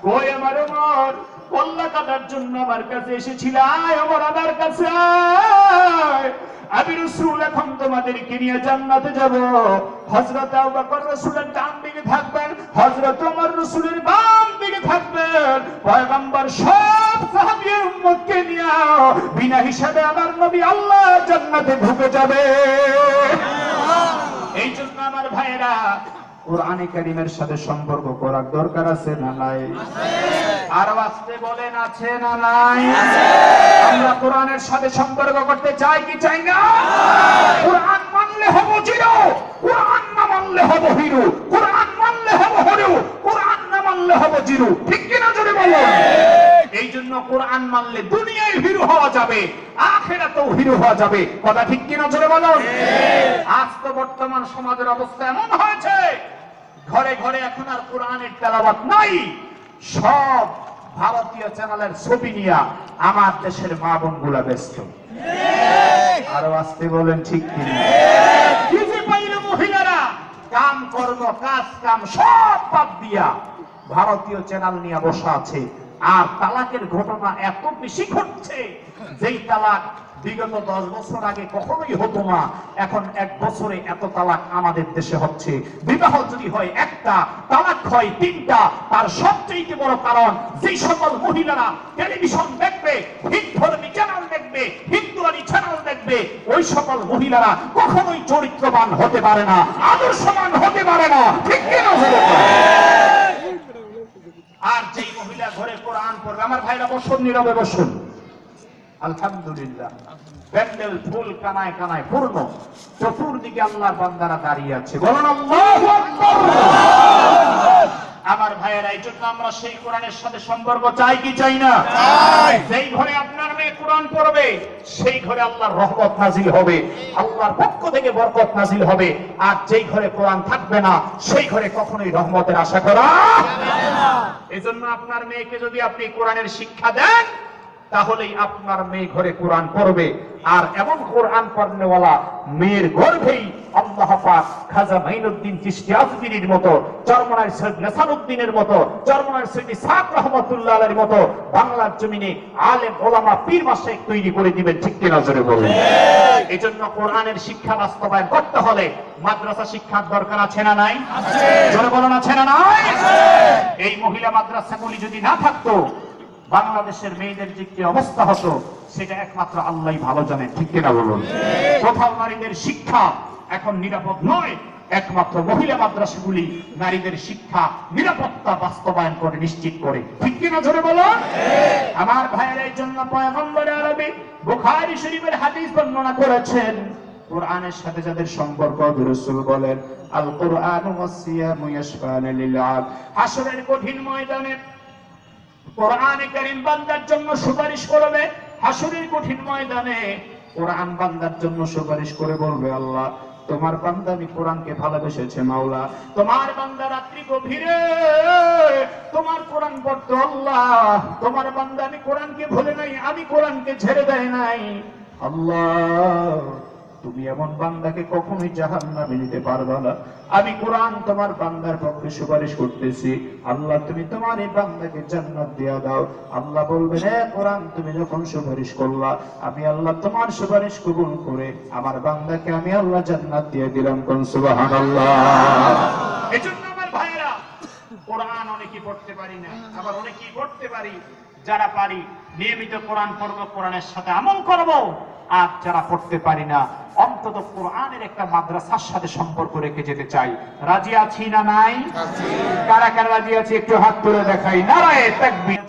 কই আমার ওমর, কল্লা কাটার জন্য আমার কাছে এসেছিল, আয় ওমর আমার কাছে আয়, আমি রাসূল এখন তোমাদেরকে নিয়ে জান্নাতে যাব। হযরত আবু বকর রাসূলের ডান দিকে থাকবেন, হযরত ওমর রাসূলের বাম দিকে থাকবেন। পয়গম্বর সব সাহাবী উম্মতকে নিয়ে বিনা হিসাবে আমার নবী আল্লাহ জান্নাতে ঢুকে যাবে। এই জন্য আমার ভাইরা, কোরআনে কারীমের সাথে সম্পর্ক করার দরকার আছে না নাই? আর আসতে বলেন, আছে না নাই? আমরা কোরআনের সাথে সম্পর্ক করতে চাই কি চাই না? কোরআন মানলে হব জিরো, কোরআন না মানলে হব হিরো, কোরআন মানলে হব হরিও, কোরআন না মানলে হব জিরো। ঠিক কিনা জোরে বলুন? এই জন্য কোরআন মানলে দুনিয়ায় হিরো হওয়া যাবে, আখিরাতেও হিরো হওয়া যাবে। কথা ঠিক কিনা জোরে বলুন? আজ তো বর্তমান সমাজের অবস্থা এমন হয়েছে, ঘরে ঘরে এখন আর কোরআনের তেলাওয়াত নাই, সব ভারতীয় চ্যানেলের ছবি নিয়ে আমার দেশের মা বোন গুলা ব্যস্ত। আরো আসতে বলেন, ঠিক কিনা? মহিলারা কাম কর্ম, কাজ কাম সব বাদ দিয়া ভারতীয় চ্যানেল নিয়ে বসা আছে। আর তালাকের ঘটনা এত বেশি ঘটছে, যেই তালাক বিগত 10 বছর আগে কখনোই হতো না, এখন 1 বছরে এত তালাক আমাদের দেশে হচ্ছে। বিবাহ যদি হয় একটা, তালাক হয় 3টা। তার সবচেয়ে বড় কারণ, যেই সকল মহিলারা টেলিভিশন দেখবে, হিন্দুধর্মী চ্যানেল দেখবে, হিন্দুয়ানি চ্যানেল দেখবে, ওই সকল মহিলারা কখনোই চরিত্রবান হতে পারে না, আদর্শবান হতে পারে না। ঠিক কিনা? আর যেই মহিলা ঘরে কোরআন পড়বে, আমার ভাইরা বসুন, নীরবে বসুন, আলহামদুলিল্লাহ, প্যান্ডেল ফুল কানায় কানায় পূর্ণ, চতুর্দিকে আল্লাহর বান্দারা দাঁড়িয়ে আছে, বলুন আল্লাহু আকবার। আমার ভাইয়েরা, এই জন্য আমরা সেই কোরআনের সাথে সম্পর্ক চাই কি চাই না? যেই ঘরে আপনার মেয়ে কোরআন পড়বে, সেই ঘরে আল্লাহর রহমত নাজিল হবে, আল্লাহর পক্ষ থেকে বরকত নাজিল হবে। আর যেই ঘরে কোরআন থাকবে না, সেই ঘরে কখনোই রহমতের আশা করা যাবে না। এই জন্য আপনার মেয়েকে যদি আপনি কোরআনের শিক্ষা দেন,
তাহলেই আপনার মেয়ে ঘরে কোরআন পড়বে। আর এমন কোরআন পড়নেওয়ালা মেয়ের গর্ভেই আল্লাহ পাক খাজা মাইনুদ্দিন চিশতি আজমিরির মতো, চরমনার সৈয়দ নেসারউদ্দিনের মতো, চরমনার সৈয়দ ইসহাক রাহমাতুল্লাহ আলাইহির মতো বাংলার জমিনে আলেম ওলামা পীর মাশায়েখ তৈরি করে দিবেন। ঠিক কিনা জোরে বলুন। এজন্য কোরআনের শিক্ষা বাস্তবায়ন করতে হলে মাদ্রাসা শিক্ষার দরকার আছে না নাই? আছে। জোরে বলুন, আছে না নাই? আছে। এই মহিলা মাদ্রাসাগুলি যদি না থাকতো, বাংলাদেশের মেয়েদের যে কি অবস্থা হতো সেটা একমাত্র আল্লাহই ভালো জানে। ঠিক কিনা বলুন। কোথাও নারীদের শিক্ষা এখন নিরাপদ নয়, একমাত্র মহিলা মাদ্রাসাগুলি নারীদের শিক্ষা নিরাপত্তা বাস্তবায়ন করে, নিশ্চিত করে। ঠিক কিনা জোরে বলুন। আমার ভাইয়ের এই জন্য পয়গম্বর আরবি বুখারী শরীফের হাদিস বর্ণনা করেছেন, কোরআনের সাথে যাদের সম্পর্ক, রাসূল বলেন আল কোরআন ওয়াস সিয়ামু ইয়াশফানি লিল আবদ। হাসরের কঠিন ময়দানে কোরআনে কারীম বান্দার জন্য সুপারিশ করবে। হাসরের কঠিন ময়দানে কোরআন বান্দার জন্য সুপারিশ করে বলবে, আল্লাহ তোমার বান্দা আমি কোরআনকে ভালোবেসেছে মাওলা, তোমার বান্দা রাত্রি গভীরে তোমার কোরআন পড়তো, আল্লাহ তোমার বান্দা আমি কোরআনকে ভুলে নাই, আমি কোরআনকে ছেড়ে দেয় নাই, আল্লাহ তুমি এমন বান্দাকে কখনোই জাহান্নামে নিতে পারবা না, আমি কোরআন তোমার বান্দার পক্ষে সুপারিশ করতেছি, আল্লাহ তুমি তোমার এই বান্দাকে জান্নাত দিয়া দাও। আল্লাহ বলবেন, হে কোরআন তুমি যখন সুপারিশ করলা, আমি আল্লাহ তোমার সুপারিশ কবুল করে আমার বান্দাকে আমি আল্লাহ জান্নাত দিয়ে দিলাম। কোন সুবহানাল্লাহ। এজন্য আমার ভাইরা, কোরআন অনেকেই পড়তে পারি না, আবার অনেকেই পড়তে পারি। যারা পারি নিয়মিত কোরআন পড়বো, কোরআনের সাথে আমল করব। আর যারা পড়তে পারি না, অন্তত কোরআনের একটা মাদ্রাসার সাথে সম্পর্ক রেখে যেতে চাই। রাজি আছি না নাই? কারা কারা রাজি আছি একটু হাত তুলে দেখাই। নারায়ে তাকবীর।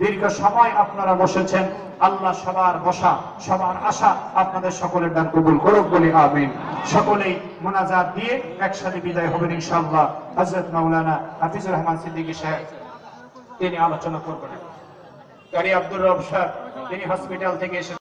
দীর্ঘ সময় আপনারা বসেছেন, আল্লাহ সবার বসা, সবার আশা আপনাদের সকলের দান কবুল করুক বলি আমিন। সকলেই মোনাজাত দিয়ে একসাথে বিদায় হবেন ইনশাআল্লাহ। হযরত মাওলানা হাফিজুর রহমান সিদ্দিকী সাহেব তিনি আলোচনা করবেন। কারি আব্দুর রব সাহেব তিনি হসপিটাল থেকে এসে